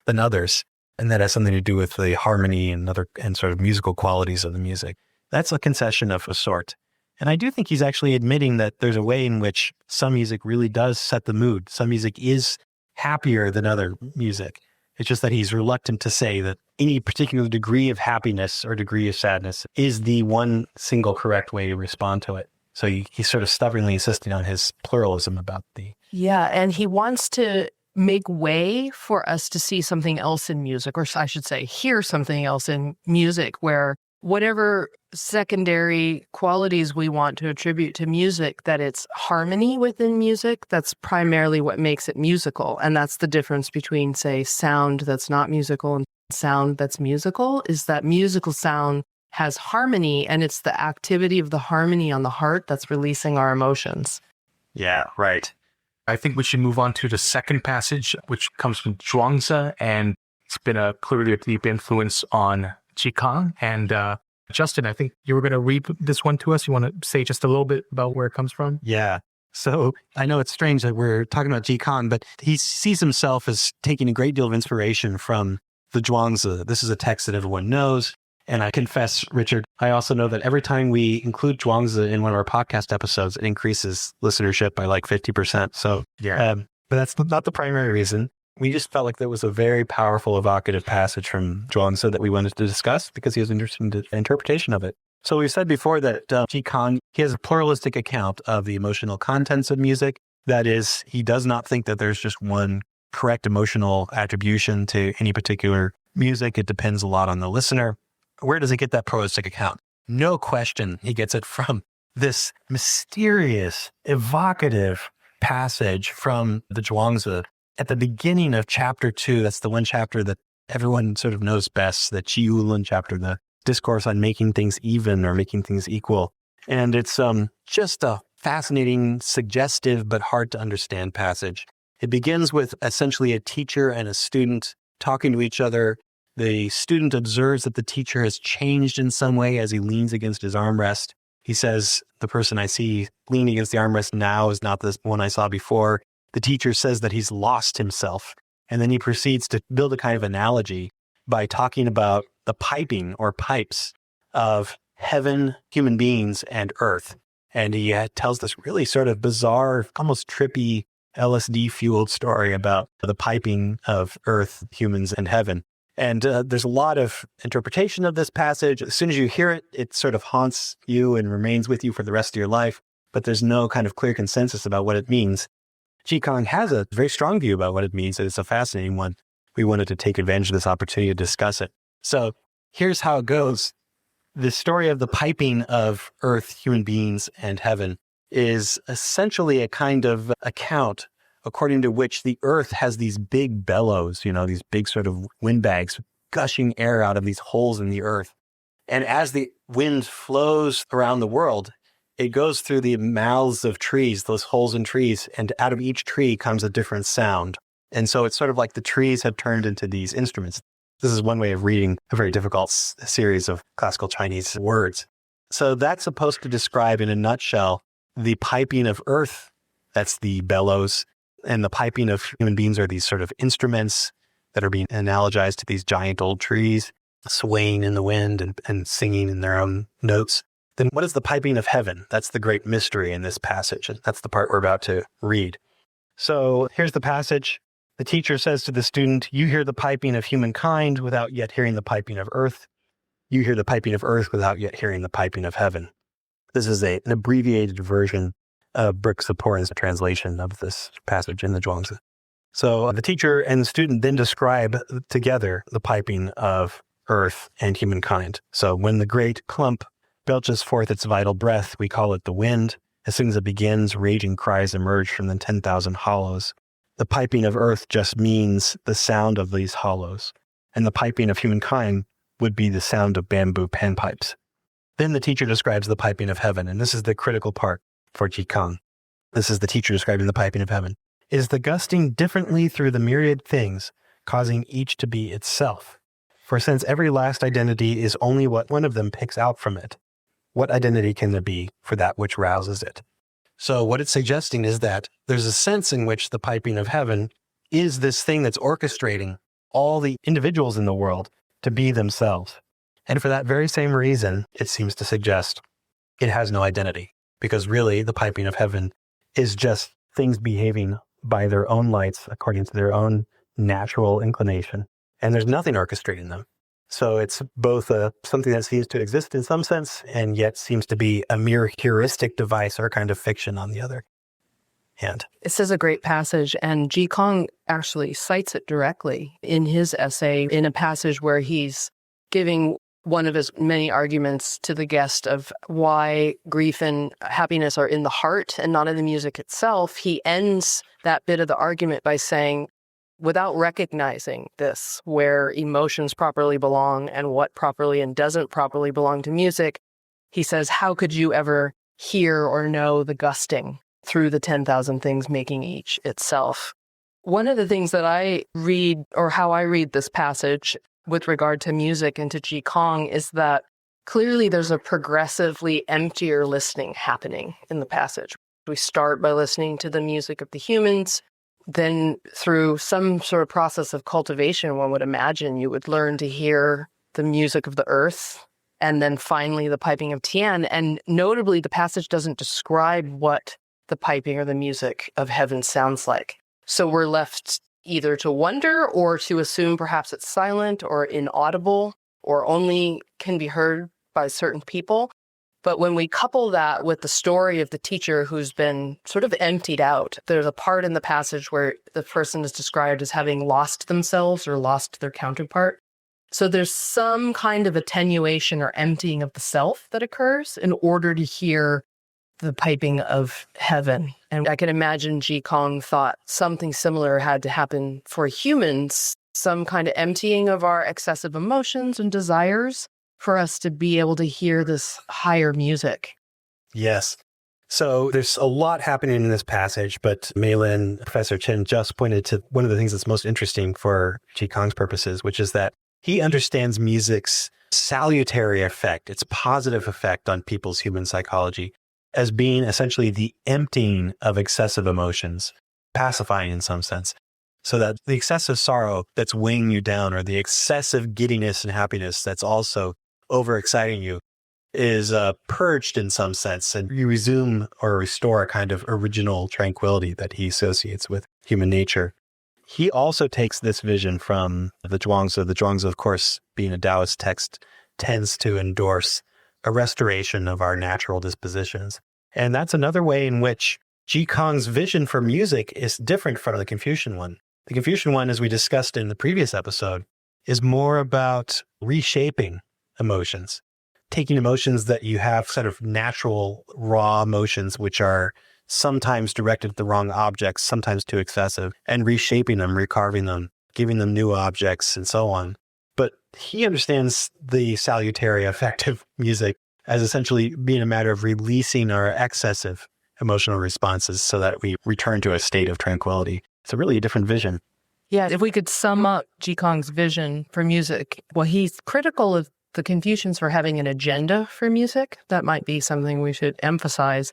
than others. And that has something to do with the harmony and sort of musical qualities of the music. That's a concession of a sort. And I do think he's actually admitting that there's a way in which some music really does set the mood. Some music is happier than other music. It's just that he's reluctant to say that any particular degree of happiness or degree of sadness is the one single correct way to respond to it. So he's sort of stubbornly insisting on his pluralism about the... Yeah, and he wants to make way for us to see something else in music, or I should say, hear something else in music, where whatever secondary qualities we want to attribute to music, that it's harmony within music, that's primarily what makes it musical. And that's the difference between, say, sound that's not musical and sound that's musical, is that musical sound has harmony, and it's the activity of the harmony on the heart that's releasing our emotions. Yeah, right. I think we should move on to the second passage, which comes from Zhuangzi, and it's been a clearly a deep influence on Kang. And Justin, I think you were going to read this one to us. You want to say just a little bit about where it comes from? Yeah. So I know it's strange that we're talking about Kang, but he sees himself as taking a great deal of inspiration from the Zhuangzi. This is a text that everyone knows. And I confess, Richard, I also know that every time we include Zhuangzi in one of our podcast episodes, it increases listenership by like 50%. So, yeah. But that's not the primary reason. We just felt like that was a very powerful, evocative passage from Zhuangzi that we wanted to discuss because he has an interesting interpretation of it. So we've said before that Kang, he has a pluralistic account of the emotional contents of music. That is, he does not think that there's just one correct emotional attribution to any particular music. It depends a lot on the listener. Where does he get that pluralistic account? No question, he gets it from this mysterious, evocative passage from the Zhuangzi at the beginning of chapter 2. That's the one chapter that everyone sort of knows best, the Qiyulun chapter, the discourse on making things even or making things equal. And it's just a fascinating, suggestive, but hard to understand passage. It begins with essentially a teacher and a student talking to each other. The student observes that the teacher has changed in some way as he leans against his armrest. He says, the person I see leaning against the armrest now is not the one I saw before. The teacher says that he's lost himself. And then he proceeds to build a kind of analogy by talking about the piping or pipes of heaven, human beings, and earth. And he tells this really sort of bizarre, almost trippy, LSD-fueled story about the piping of earth, humans, and heaven. And there's a lot of interpretation of this passage. As soon as you hear it, it sort of haunts you and remains with you for the rest of your life. But there's no kind of clear consensus about what it means. Kang has a very strong view about what it means, and it's a fascinating one. We wanted to take advantage of this opportunity to discuss it. So here's how it goes. The story of the piping of earth, human beings, and heaven is essentially a kind of account according to which the earth has these big bellows, these big sort of windbags gushing air out of these holes in the earth. And as the wind flows around the world, it goes through the mouths of trees, those holes in trees, and out of each tree comes a different sound. And so it's sort of like the trees have turned into these instruments. This is one way of reading a very difficult series of classical Chinese words. So that's supposed to describe in a nutshell the piping of earth, that's the bellows, and the piping of human beings are these sort of instruments that are being analogized to these giant old trees, swaying in the wind and singing in their own notes. Then what is the piping of heaven? That's the great mystery in this passage. And that's the part we're about to read. So here's the passage. The teacher says to the student, "You hear the piping of humankind without yet hearing the piping of earth. You hear the piping of earth without yet hearing the piping of heaven." This is an abbreviated version of Brooks Saporin's translation of this passage in the Zhuangzi. So the teacher and the student then describe together the piping of earth and humankind. So when the great clump belches forth its vital breath, we call it the wind. As soon as it begins, raging cries emerge from the 10,000 hollows. The piping of earth just means the sound of these hollows. And the piping of humankind would be the sound of bamboo panpipes. Then the teacher describes the piping of heaven, and this is the critical part for Kang. This is the teacher describing the piping of heaven. Is the gusting differently through the myriad things, causing each to be itself? For since every last identity is only what one of them picks out from it, what identity can there be for that which rouses it? So what it's suggesting is that there's a sense in which the piping of heaven is this thing that's orchestrating all the individuals in the world to be themselves. And for that very same reason, it seems to suggest it has no identity, because really the piping of heaven is just things behaving by their own lights according to their own natural inclination. And there's nothing orchestrating them. So it's both something that seems to exist in some sense and yet seems to be a mere heuristic device or kind of fiction on the other hand. This is a great passage, and Kang actually cites it directly in his essay in a passage where he's giving one of his many arguments to the guest of why grief and happiness are in the heart and not in the music itself. He ends that bit of the argument by saying, without recognizing this, where emotions properly belong and what properly and doesn't properly belong to music, he says, how could you ever hear or know the gusting through the 10,000 things making each itself? One of the things that I read, or how I read this passage with regard to music and to Kang, is that clearly there's a progressively emptier listening happening in the passage. We start by listening to the music of the humans. Then through some sort of process of cultivation, one would imagine you would learn to hear the music of the earth, and then finally the piping of Tian. And notably, the passage doesn't describe what the piping or the music of heaven sounds like. So we're left either to wonder or to assume perhaps it's silent or inaudible or only can be heard by certain people. But when we couple that with the story of the teacher who's been sort of emptied out, there's a part in the passage where the person is described as having lost themselves or lost their counterpart. So there's some kind of attenuation or emptying of the self that occurs in order to hear the piping of heaven. And I can imagine Kang thought something similar had to happen for humans, some kind of emptying of our excessive emotions and desires, for us to be able to hear this higher music. Yes. So there's a lot happening in this passage, but Mei-Lin, Professor Chen, just pointed to one of the things that's most interesting for Kang's purposes, which is that he understands music's salutary effect, its positive effect on people's human psychology, as being essentially the emptying of excessive emotions, pacifying in some sense. So that the excessive sorrow that's weighing you down, or the excessive giddiness and happiness that's also overexciting you, is purged in some sense, and you resume or restore a kind of original tranquility that he associates with human nature. He also takes this vision from the Zhuangzi. The Zhuangzi, of course, being a Taoist text, tends to endorse a restoration of our natural dispositions. And that's another way in which Kang's vision for music is different from the Confucian one. The Confucian one, as we discussed in the previous episode, is more about reshaping emotions, taking emotions that you have sort of natural, raw emotions, which are sometimes directed at the wrong objects, sometimes too excessive, and reshaping them, recarving them, giving them new objects, and so on. But he understands the salutary effect of music as essentially being a matter of releasing our excessive emotional responses so that we return to a state of tranquility. It's really a different vision. Yeah, if we could sum up Kang's vision for music, well, he's critical of the Confucians for having an agenda for music. That might be something we should emphasize.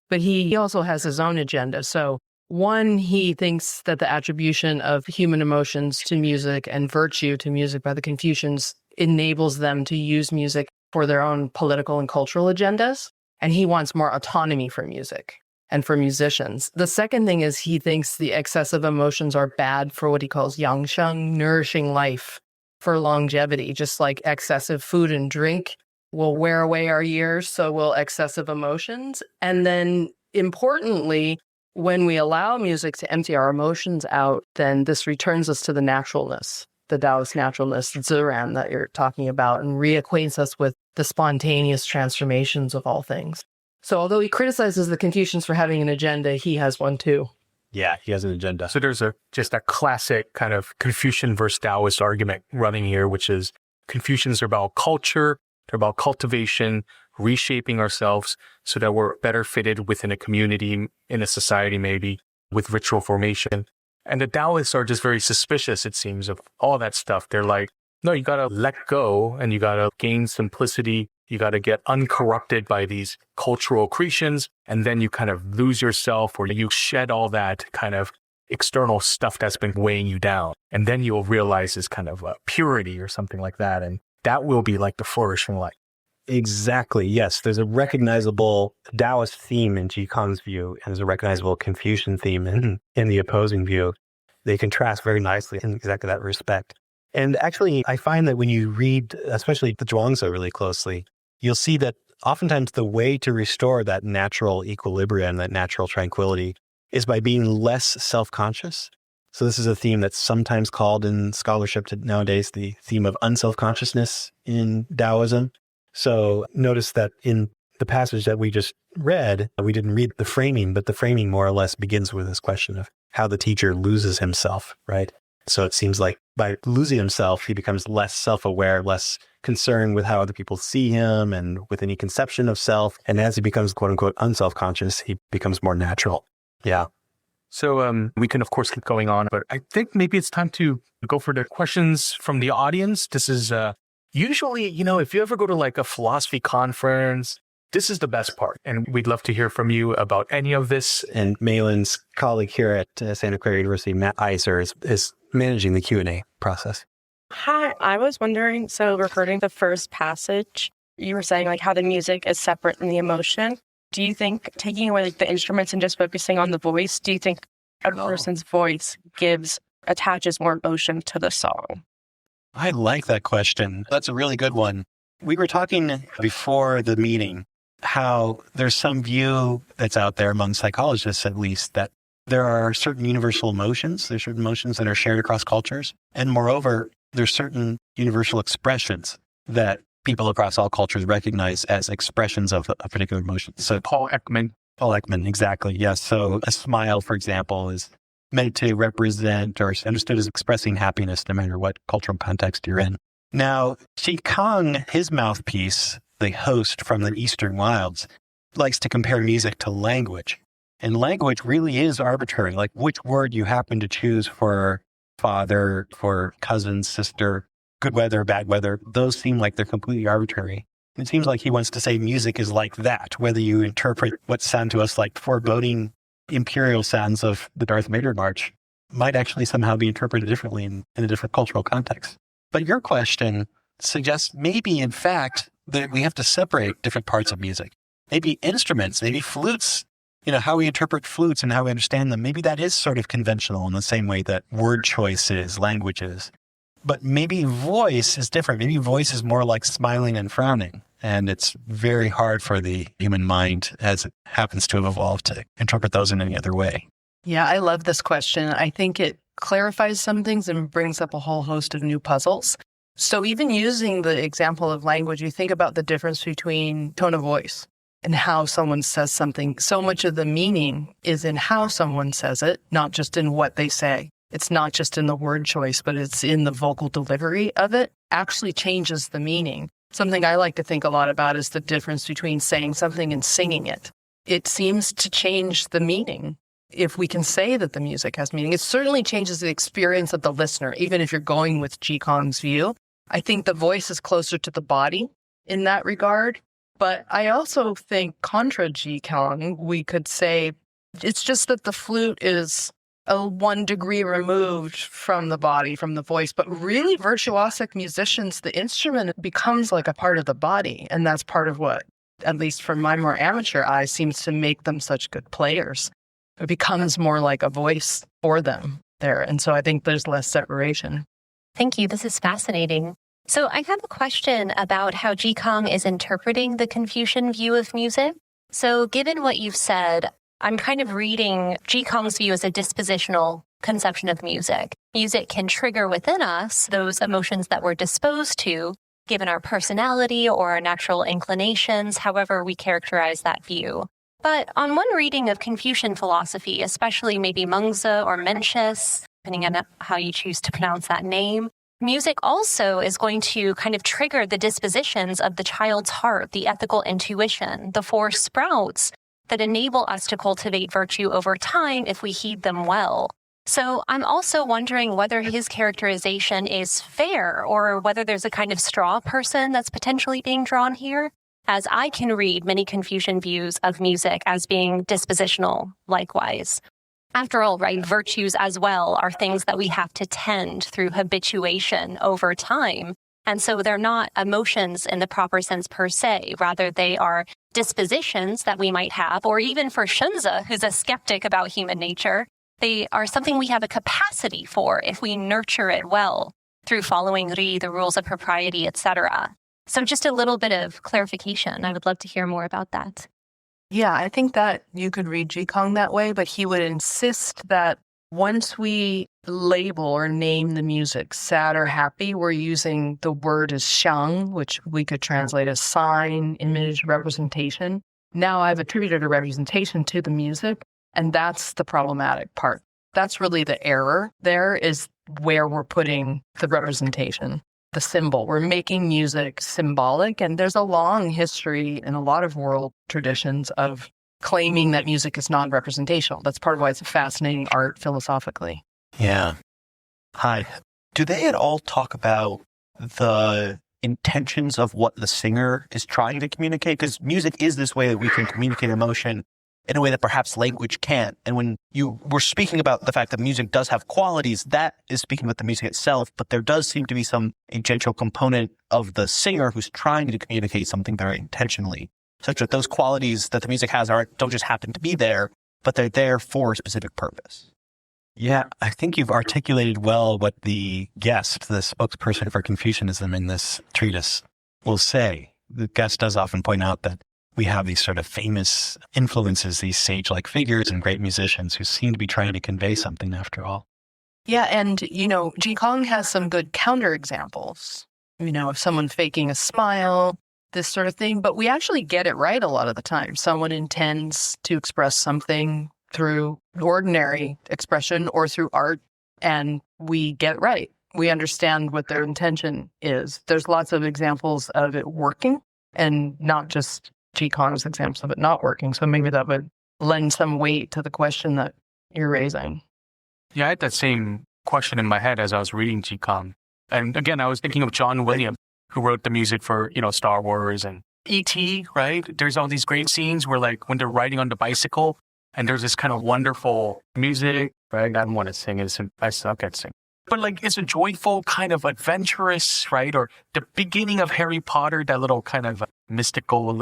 But he also has his own agenda. So one, he thinks that the attribution of human emotions to music and virtue to music by the Confucians enables them to use music for their own political and cultural agendas. And he wants more autonomy for music and for musicians. The second thing is he thinks the excessive emotions are bad for what he calls yangsheng, nourishing life, for longevity. Just like excessive food and drink will wear away our years, so will excessive emotions. And then importantly, when we allow music to empty our emotions out, then this returns us to the naturalness, the Taoist naturalness, the Ziran that you're talking about, and reacquaints us with the spontaneous transformations of all things. So although he criticizes the Confucians for having an agenda, he has one too. Yeah, he has an agenda. So there's just a classic kind of Confucian versus Taoist argument running here, which is Confucians are about culture, they're about cultivation, reshaping ourselves so that we're better fitted within a community, in a society maybe, with ritual formation. And the Taoists are just very suspicious, it seems, of all that stuff. They're like, no, you got to let go and you got to gain simplicity. You got to get uncorrupted by these cultural accretions. And then you kind of lose yourself, or you shed all that kind of external stuff that's been weighing you down. And then you'll realize this kind of purity or something like that. And that will be like the flourishing light. Exactly. Yes. There's a recognizable Taoist theme in Kang's view, and there's a recognizable Confucian theme in the opposing view. They contrast very nicely in exactly that respect. And actually, I find that when you read, especially the Zhuangzi really closely, you'll see that oftentimes the way to restore that natural equilibrium, that natural tranquility, is by being less self-conscious. So this is a theme that's sometimes called in scholarship nowadays the theme of unself-consciousness in Taoism. So notice that in the passage that we just read, we didn't read the framing, but the framing more or less begins with this question of how the teacher loses himself, right? So it seems like by losing himself, he becomes less self-aware, less concerned with how other people see him and with any conception of self. And as he becomes, quote unquote, unself-conscious, he becomes more natural. Yeah. So we can, of course, keep going on, but I think maybe it's time to go for the questions from the audience. This is usually, if you ever go to like a philosophy conference, this is the best part. And we'd love to hear from you about any of this. And Malin's colleague here at Santa Clara University, Matt Iser, is managing the Q&A process. Hi, I was wondering, so regarding the first passage, you were saying like how the music is separate from the emotion. Do you think taking away like the instruments and just focusing on the voice, do you think a person's voice attaches more emotion to the song? I like that question. That's a really good one. We were talking before the meeting how there's some view that's out there among psychologists, at least, that there are certain universal emotions. There's certain emotions that are shared across cultures. And moreover, there's certain universal expressions that people across all cultures recognize as expressions of a particular emotion. So Paul Ekman, exactly. Yes. So a smile, for example, is meant to represent or understood as expressing happiness no matter what cultural context you're in. Now, Kang, his mouthpiece, the host from the Eastern wilds, likes to compare music to language. And language really is arbitrary, like which word you happen to choose for father, for cousin, sister, good weather, bad weather. Those seem like they're completely arbitrary. It seems like he wants to say music is like that, whether you interpret what sound to us like foreboding imperial sounds of the Darth Vader march might actually somehow be interpreted differently in a different cultural context. But your question suggests maybe, in fact, that we have to separate different parts of music. Maybe instruments, maybe flutes, how we interpret flutes and how we understand them. Maybe that is sort of conventional in the same way that word choice is, language is. But maybe voice is different. Maybe voice is more like smiling and frowning. And it's very hard for the human mind, as it happens to have evolved, to interpret those in any other way. Yeah, I love this question. I think it clarifies some things and brings up a whole host of new puzzles. So even using the example of language, you think about the difference between tone of voice and how someone says something. So much of the meaning is in how someone says it, not just in what they say. It's not just in the word choice, but it's in the vocal delivery of it, actually changes the meaning. Something I like to think a lot about is the difference between saying something and singing it. It seems to change the meaning. If we can say that the music has meaning, it certainly changes the experience of the listener, even if you're going with Kang's view. I think the voice is closer to the body in that regard. But I also think contra Kang, we could say it's just that the flute is 1 degree removed from the body, from the voice. But really virtuosic musicians, the instrument becomes like a part of the body. And that's part of what, at least from my more amateur eye, seems to make them such good players. It becomes more like a voice for them there. And so I think there's less separation. Thank you. This is fascinating. So I have a question about how Kang is interpreting the Confucian view of music. So given what you've said, I'm kind of reading Kang's view as a dispositional conception of music. Music can trigger within us those emotions that we're disposed to, given our personality or our natural inclinations, however we characterize that view. But on one reading of Confucian philosophy, especially maybe Mengzi or Mencius, depending on how you choose to pronounce that name, music also is going to kind of trigger the dispositions of the child's heart, the ethical intuition, the four sprouts that enable us to cultivate virtue over time if we heed them well. So I'm also wondering whether his characterization is fair or whether there's a kind of straw person that's potentially being drawn here, as I can read many Confucian views of music as being dispositional likewise. After all, right, virtues as well are things that we have to tend through habituation over time. And so they're not emotions in the proper sense per se. Rather, they are dispositions that we might have, or even for Shunzi, who's a skeptic about human nature, they are something we have a capacity for if we nurture it well through following Ri, the rules of propriety, etc. So just a little bit of clarification. I would love to hear more about that. Yeah, I think that you could read Jikong that way, but he would insist that once we label or name the music sad or happy, we're using the word as xiang, which we could translate as sign, image, representation. Now I've attributed a representation to the music, and that's the problematic part. That's really the error. There is where we're putting the representation, the symbol. We're making music symbolic, and there's a long history in a lot of world traditions of claiming that music is non-representational. That's part of why it's a fascinating art philosophically. Yeah. Hi. Do they at all talk about the intentions of what the singer is trying to communicate? Because music is this way that we can communicate emotion in a way that perhaps language can't. And when you were speaking about the fact that music does have qualities, that is speaking about the music itself, but there does seem to be some intentional component of the singer who's trying to communicate something very intentionally, such that those qualities that the music has don't just happen to be there, but they're there for a specific purpose. Yeah, I think you've articulated well what the guest, the spokesperson for Confucianism in this treatise, will say. The guest does often point out that we have these sort of famous influences, these sage-like figures and great musicians who seem to be trying to convey something after all. Yeah, and, Jikong has some good counterexamples, of someone faking a smile, this sort of thing, but we actually get it right a lot of the time. Someone intends to express something through ordinary expression or through art, and we get it right. We understand what their intention is. There's lots of examples of it working, and not just Jikong's examples of it not working. So maybe that would lend some weight to the question that you're raising. Yeah, I had that same question in my head as I was reading Jikong. And again, I was thinking of John Williams, who wrote the music for, Star Wars and E.T., right? There's all these great scenes where, like, when they're riding on the bicycle and there's this kind of wonderful music, right? I don't want to sing it. I suck at singing. But, like, it's a joyful, kind of adventurous, right? Or the beginning of Harry Potter, that little kind of mystical,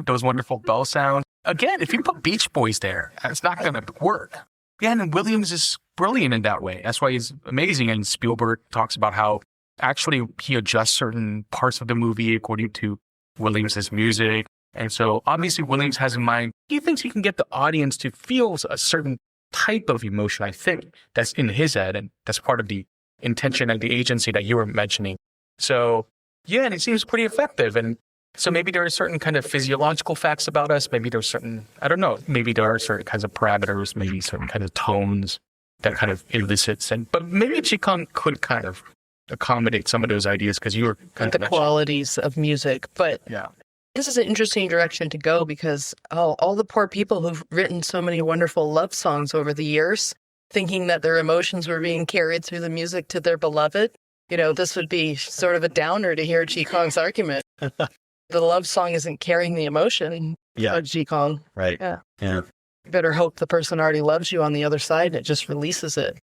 those wonderful bell sounds. Again, if you put Beach Boys there, it's not going to work. Yeah, and Williams is brilliant in that way. That's why he's amazing. And Spielberg talks about how actually he adjusts certain parts of the movie according to Williams' music. And so obviously Williams has in mind, he thinks he can get the audience to feel a certain type of emotion, I think, that's in his head. And that's part of the intention and the agency that you were mentioning. So, yeah, and it seems pretty effective. And so maybe there are certain kind of physiological facts about us. Maybe there's certain, I don't know, maybe there are certain kinds of parameters, maybe certain kind of tones that kind of elicits. But maybe Jikong could kind of accommodate some of those ideas because you were kind of the qualities of music. But yeah, this is an interesting direction to go because all the poor people who've written so many wonderful love songs over the years, thinking that their emotions were being carried through the music to their beloved. This would be sort of a downer to hear Jikong's argument. The love song isn't carrying the emotion of Jikong. Right. Yeah. You better hope the person already loves you on the other side and it just releases it.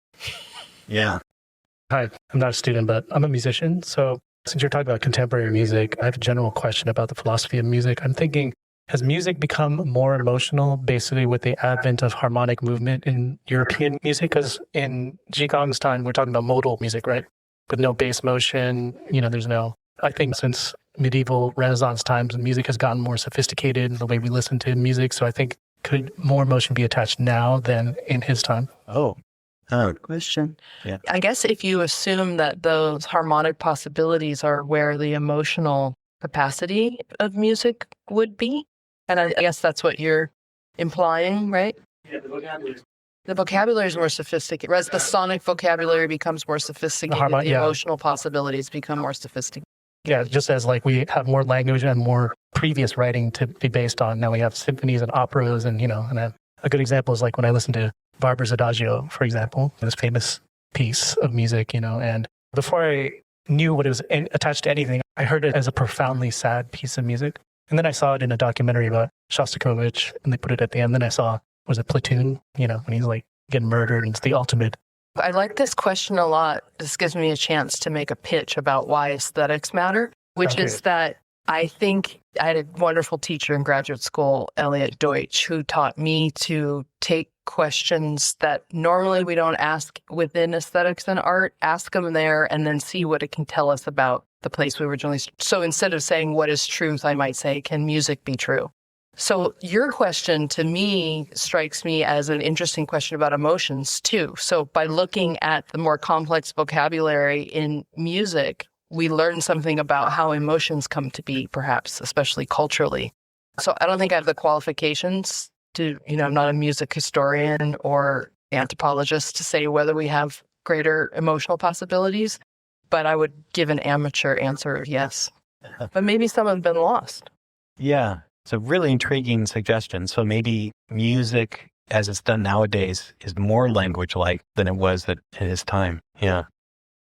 Yeah. Hi, I'm not a student, but I'm a musician. So since you're talking about contemporary music, I have a general question about the philosophy of music. I'm thinking, has music become more emotional basically with the advent of harmonic movement in European music? Because in Jikong's time, we're talking about modal music, right? With no bass motion, I think since medieval Renaissance times, music has gotten more sophisticated in the way we listen to music. So I think could more emotion be attached now than in his time? Oh, good question. Yeah. I guess if you assume that those harmonic possibilities are where the emotional capacity of music would be, and I guess that's what you're implying, right? The vocabulary is more sophisticated. As the sonic vocabulary becomes more sophisticated, the emotional possibilities become more sophisticated. Yeah, just as like we have more language and more previous writing to be based on. Now we have symphonies and operas, and and a good example is like when I listen to Barber's Adagio, for example, this famous piece of music, and before I knew what it was attached to anything, I heard it as a profoundly sad piece of music. And then I saw it in a documentary about Shostakovich, and they put it at the end. Then I saw, was it Platoon, when he's like getting murdered, and it's the ultimate. I like this question a lot. This gives me a chance to make a pitch about why aesthetics matter, which is that I think I had a wonderful teacher in graduate school, Elliot Deutsch, who taught me to take questions that normally we don't ask within aesthetics and art, ask them there, and then see what it can tell us about the place we originally. So instead of saying, what is truth, I might say, can music be true? So your question to me strikes me as an interesting question about emotions too. So by looking at the more complex vocabulary in music, we learn something about how emotions come to be, perhaps, especially culturally. So I don't think I have the qualifications to, I'm not a music historian or anthropologist to say whether we have greater emotional possibilities, but I would give an amateur answer of yes. But maybe some have been lost. Yeah. It's a really intriguing suggestion. So maybe music, as it's done nowadays, is more language-like than it was at his time. Yeah.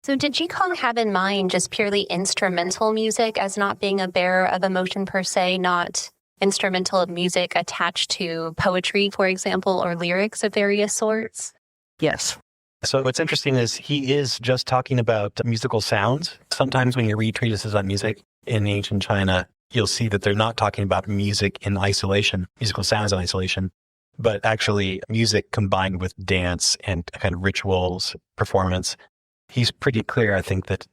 So did Kang have in mind just purely instrumental music as not being a bearer of emotion per se, not instrumental music attached to poetry, for example, or lyrics of various sorts? Yes. So what's interesting is he is just talking about musical sounds. Sometimes when you read treatises on music in ancient China, you'll see that they're not talking about music in isolation, musical sounds in isolation, but actually music combined with dance and kind of rituals, performance. He's pretty clear, I think, that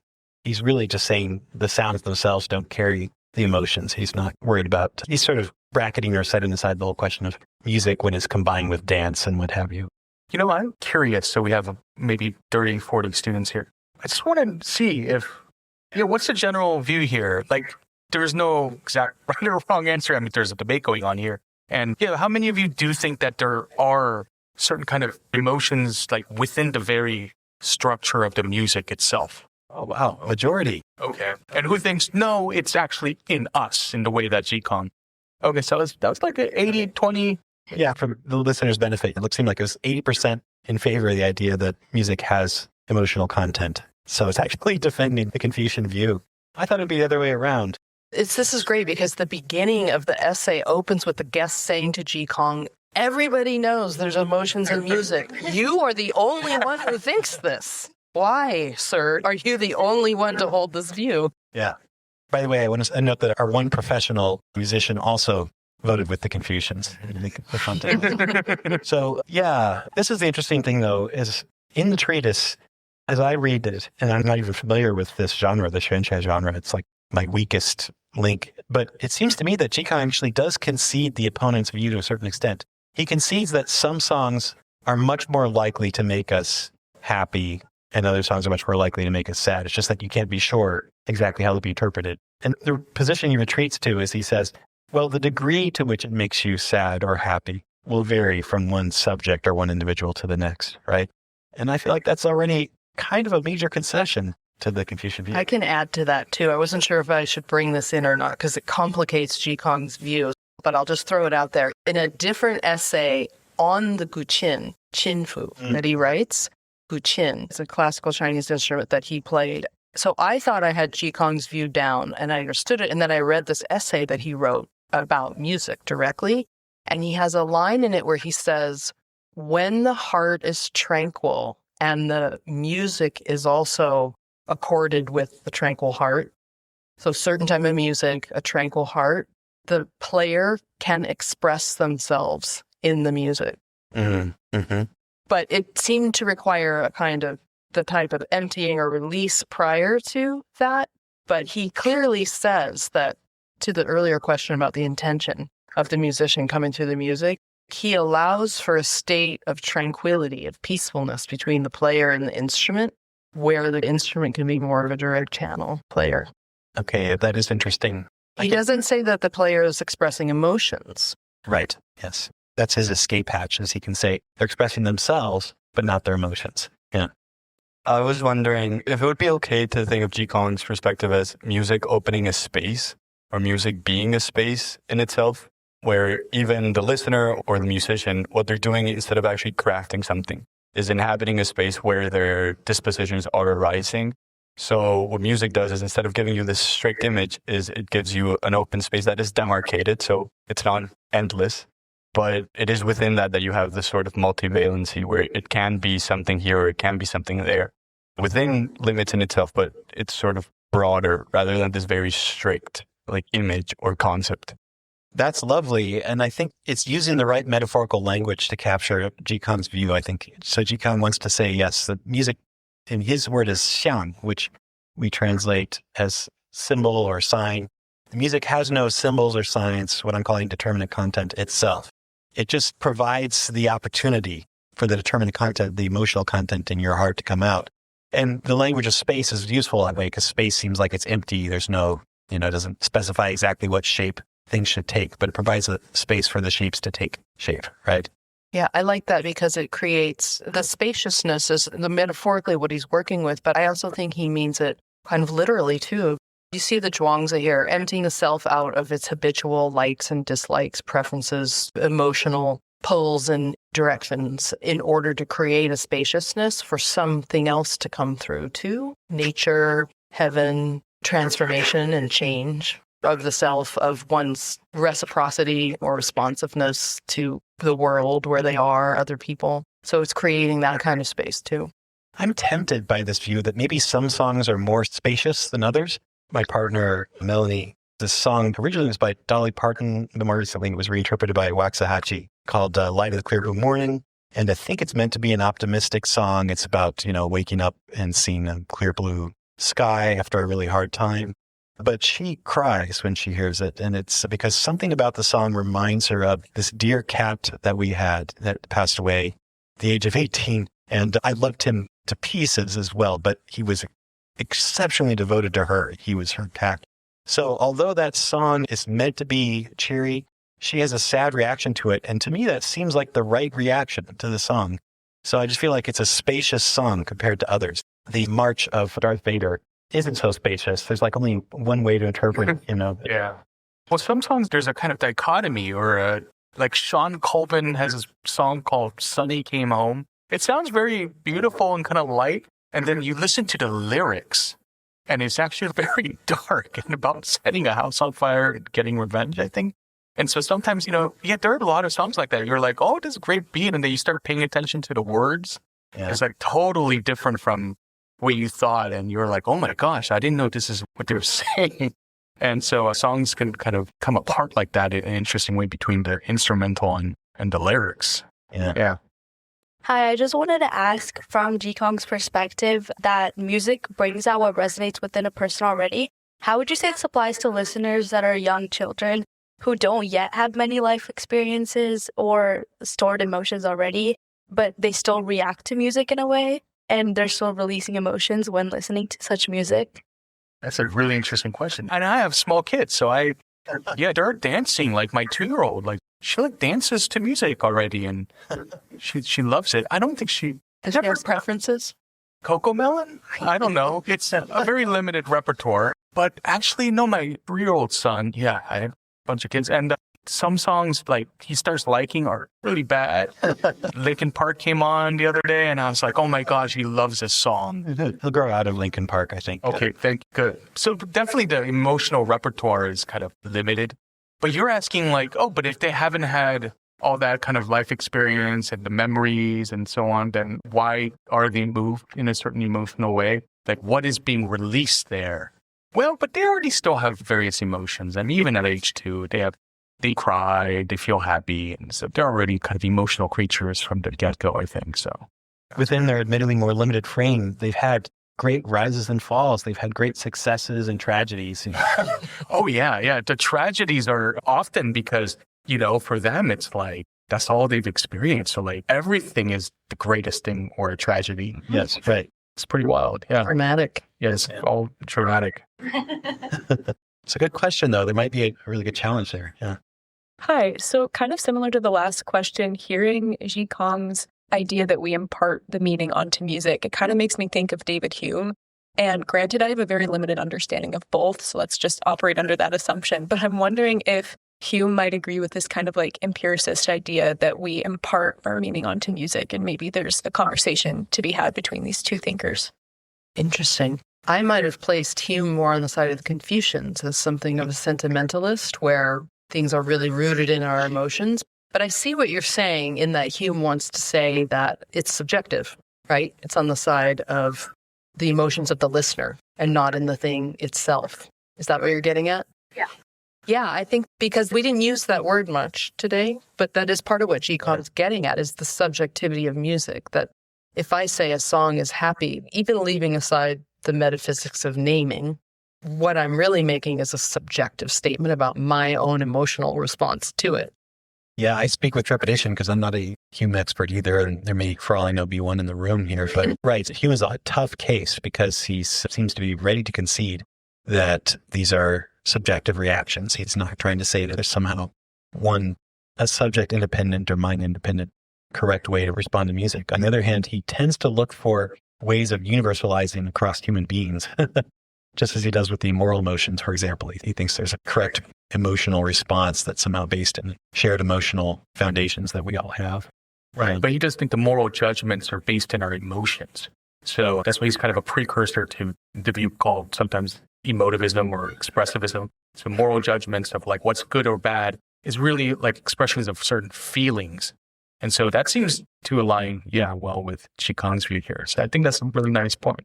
he's really just saying the sounds themselves don't carry the emotions. He's not worried about, he's sort of bracketing or setting aside the whole question of music when it's combined with dance and what have you. I'm curious. So we have maybe 30, 40 students here. I just want to see if, what's the general view here? Like, there's no exact right or wrong answer. I mean, there's a debate going on here. And how many of you do think that there are certain kind of emotions like within the very structure of the music itself? Oh, wow. Majority. Okay. And who thinks, no, it's actually in us in the way that Kang? Okay, so that was like an 80-20. Yeah, for the listener's benefit, it seemed like it was 80% in favor of the idea that music has emotional content. So it's actually defending the Confucian view. I thought it'd be the other way around. This is great because the beginning of the essay opens with the guest saying to Kang, everybody knows there's emotions in music. You are the only one who thinks this. Why, sir, are you the only one to hold this view? Yeah. By the way, I want to note that our one professional musician also voted with the Confucians. So, yeah, this is the interesting thing, though, is in the treatise, as I read it, and I'm not even familiar with this genre, the xuanxue genre, it's like my weakest link. But it seems to me that Kang actually does concede the opponent's view to a certain extent. He concedes that some songs are much more likely to make us happy and other songs are much more likely to make us sad. It's just that you can't be sure exactly how they'll be interpreted. And the position he retreats to is he says, well, the degree to which it makes you sad or happy will vary from one subject or one individual to the next, right? And I feel like that's already kind of a major concession to the Confucian view. I can add to that, too. I wasn't sure if I should bring this in or not because it complicates Kang's view, but I'll just throw it out there. In a different essay on the guqin, qinfu, that he writes, guqin is a classical Chinese instrument that he played. So I thought I had Kang's view down and I understood it. And then I read this essay that he wrote about music directly. And he has a line in it where he says, when the heart is tranquil and the music is also accorded with the tranquil heart, so certain type of music, a tranquil heart, the player can express themselves in the music. Mm-hmm. Mm-hmm. But it seemed to require a kind of the type of emptying or release prior to that. But he clearly says that to the earlier question about the intention of the musician coming through the music, he allows for a state of tranquility, of peacefulness between the player and the instrument, where the instrument can be more of a direct channel player. Okay, that is interesting. He doesn't say that the player is expressing emotions. Right, yes. that's his escape hatch, as he can say. They're expressing themselves, but not their emotions. Yeah. I was wondering if it would be okay to think of Kang's perspective as music opening a space or music being a space in itself, where even the listener or the musician, what they're doing instead of actually crafting something is inhabiting a space where their dispositions are arising. So what music does is instead of giving you this strict image, is it gives you an open space that is demarcated. So it's not endless, but it is within that you have this sort of multivalency where it can be something here or it can be something there within limits in itself, but it's sort of broader rather than this very strict like image or concept. That's lovely. And I think it's using the right metaphorical language to capture Kang's view, I think. So Kang wants to say, yes, the music, in his word is xiang, which we translate as symbol or sign. The music has no symbols or signs, what I'm calling determinate content itself. It just provides the opportunity for the determinate content, the emotional content in your heart to come out. And the language of space is useful that way because space seems like it's empty. There's no, it doesn't specify exactly what shape things should take, but it provides a space for the shapes to take shape, right? Yeah, I like that because it creates the spaciousness is the metaphorically what he's working with, but I also think he means it kind of literally too. You see the zhuangzi here, emptying the self out of its habitual likes and dislikes, preferences, emotional pulls and directions in order to create a spaciousness for something else to come through too. Nature, heaven, transformation and change of the self, of one's reciprocity or responsiveness to the world where they are, other people. So it's creating that kind of space too. I'm tempted by this view that maybe some songs are more spacious than others. My partner, Melanie, this song originally was by Dolly Parton, but more recently it was reinterpreted by Waxahachie, called Light of the Clear Blue Morning. And I think it's meant to be an optimistic song. It's about, waking up and seeing a clear blue sky after a really hard time. But she cries when she hears it. And it's because something about the song reminds her of this dear cat that we had that passed away at the age of 18. And I loved him to pieces as well, but he was exceptionally devoted to her. He was her cat. So although that song is meant to be cheery, she has a sad reaction to it. And to me, that seems like the right reaction to the song. So I just feel like it's a spacious song compared to others. The March of Darth Vader isn't so spacious. There's like only one way to interpret it, Yeah. Well, some songs, there's a kind of dichotomy or like Sean Colvin has a song called Sunny Came Home. It sounds very beautiful and kind of light. And then you listen to the lyrics and it's actually very dark and about setting a house on fire and getting revenge, I think. And so sometimes, there are a lot of songs like that. You're like, oh, this is a great beat. And then you start paying attention to the words. Yeah. It's like totally different from what you thought. And you're like, oh my gosh, I didn't know this is what they were saying. And so songs can kind of come apart like that in an interesting way between the instrumental and the lyrics. Yeah. Hi, I just wanted to ask from Kang's perspective that music brings out what resonates within a person already. How would you say this applies to listeners that are young children who don't yet have many life experiences or stored emotions already, but they still react to music in a way and they're still releasing emotions when listening to such music? That's a really interesting question. And I have small kids, so they're dancing like my 2-year-old. Like she dances to music already, and she loves it. I don't think she does. She have preferences. Coco Melon? I don't know. It's a very limited repertoire. But actually, no, my 3-year-old son. Yeah, I have a bunch of kids, and some songs like he starts liking are really bad. Linkin Park came on the other day, and I was like, oh my gosh, he loves this song. He'll grow out of Linkin Park, I think. Okay, good. So definitely the emotional repertoire is kind of limited. But you're asking like, but if they haven't had all that kind of life experience and the memories and so on, then why are they moved in a certain emotional way? Like what is being released there? Well, but they already still have various emotions. And even at age 2, they cry, they feel happy. And so they're already kind of emotional creatures from the get-go, I think. So within their admittedly more limited frame, they've had great rises and falls. They've had great successes and tragedies. Oh, yeah. The tragedies are often because, for them, it's like, that's all they've experienced. So like everything is the greatest thing or a tragedy. Yes, right. It's pretty wild. Yeah. Dramatic. Yes, all traumatic. It's a good question, though. There might be a really good challenge there. Yeah. Hi. So kind of similar to the last question, hearing Ji Kang's idea that we impart the meaning onto music, it kind of makes me think of David Hume. And granted, I have a very limited understanding of both, so let's just operate under that assumption. But I'm wondering if Hume might agree with this kind of like empiricist idea that we impart our meaning onto music, and maybe there's a conversation to be had between these two thinkers. Interesting. I might have placed Hume more on the side of the Confucians as something of a sentimentalist, where things are really rooted in our emotions. But I see what you're saying in that Hume wants to say that it's subjective, right? It's on the side of the emotions of the listener and not in the thing itself. Is that what you're getting at? Yeah. Yeah, I think because we didn't use that word much today, but that is part of what Ji Kang's getting at, is the subjectivity of music. That if I say a song is happy, even leaving aside the metaphysics of naming, what I'm really making is a subjective statement about my own emotional response to it. Yeah, I speak with trepidation because I'm not a Hume expert either, and there may, for all I know, be one in the room here. But right, Hume is a tough case because he seems to be ready to concede that these are subjective reactions. He's not trying to say that there's somehow a subject-independent or mind-independent correct way to respond to music. On the other hand, he tends to look for ways of universalizing across human beings, just as he does with the moral emotions, for example. He thinks there's a correct emotional response that's somehow based in shared emotional foundations that we all have. Right. But he does think the moral judgments are based in our emotions. So that's why he's kind of a precursor to the view called sometimes emotivism or expressivism. So moral judgments of like what's good or bad is really like expressions of certain feelings. And so that seems to align, well with Ji Kang's view here. So I think that's a really nice point.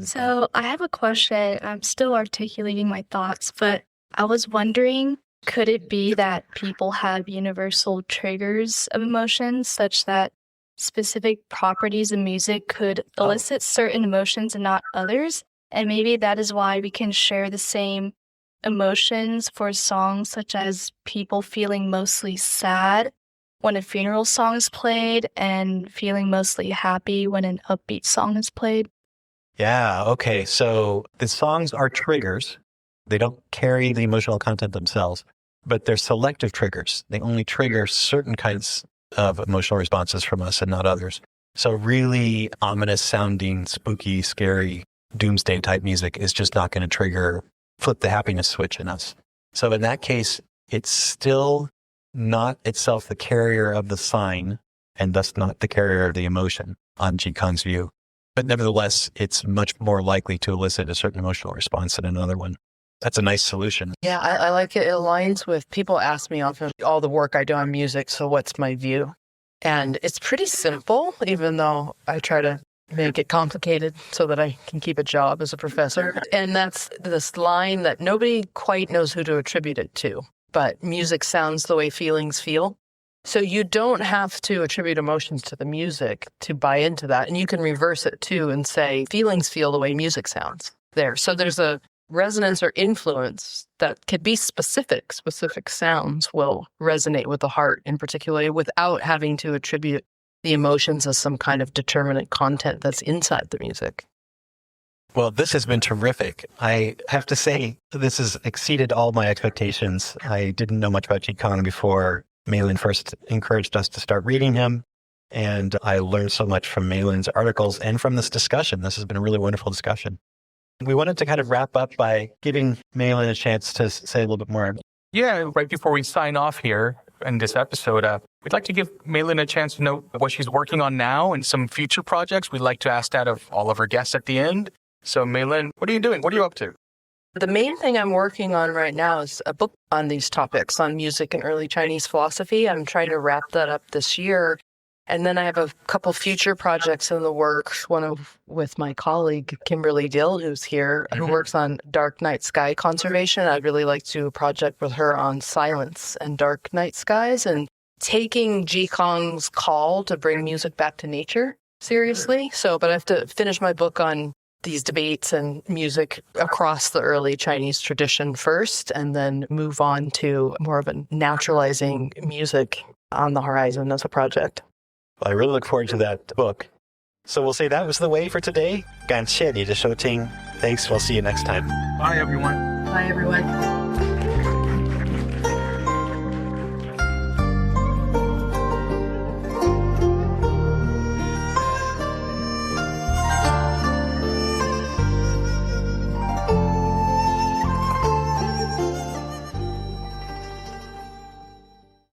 So I have a question. I'm still articulating my thoughts, but I was wondering, could it be that people have universal triggers of emotions such that specific properties of music could elicit certain emotions and not others? And maybe that is why we can share the same emotions for songs such as people feeling mostly sad when a funeral song is played and feeling mostly happy when an upbeat song is played. Yeah, okay. So the songs are triggers. They don't carry the emotional content themselves, but they're selective triggers. They only trigger certain kinds of emotional responses from us and not others. So really ominous sounding, spooky, scary, doomsday type music is just not going to flip the happiness switch in us. So in that case, it's still not itself the carrier of the sign and thus not the carrier of the emotion on Ji Kang's view. But nevertheless, it's much more likely to elicit a certain emotional response than another one. That's a nice solution. Yeah, I like it. It aligns with, people ask me often all the work I do on music, so what's my view? And it's pretty simple, even though I try to make it complicated so that I can keep a job as a professor. And that's this line that nobody quite knows who to attribute it to, but music sounds the way feelings feel. So you don't have to attribute emotions to the music to buy into that. And you can reverse it too and say feelings feel the way music sounds there. So there's a resonance or influence that could be specific. Specific sounds will resonate with the heart in particular without having to attribute the emotions as some kind of determinate content that's inside the music. Well, this has been terrific. I have to say, this has exceeded all my expectations. I didn't know much about Ji Kang before Mei-Lin first encouraged us to start reading him. And I learned so much from Mei-Lin's articles and from this discussion. This has been a really wonderful discussion. We wanted to kind of wrap up by giving Mei-Lin a chance to say a little bit more. Yeah, right before we sign off here in this episode, we'd like to give Mei-Lin a chance to know what she's working on now and some future projects. We'd like to ask that of all of our guests at the end. So Mei-Lin, what are you doing? What are you up to? The main thing I'm working on right now is a book on these topics, on music and early Chinese philosophy. I'm trying to wrap that up this year. And then I have a couple future projects in the works, with my colleague, Kimberly Dill, who's here, who works on dark night sky conservation. I'd really like to do a project with her on silence and dark night skies and taking Ji Kang's call to bring music back to nature seriously. But I have to finish my book on these debates and music across the early Chinese tradition first, and then move on to more of a naturalizing music on the horizon as a project. Well, I really look forward to that book. So we'll say that was the way for today. 感谢你的收听. Thanks. We'll see you next time. Bye, everyone. Bye, everyone.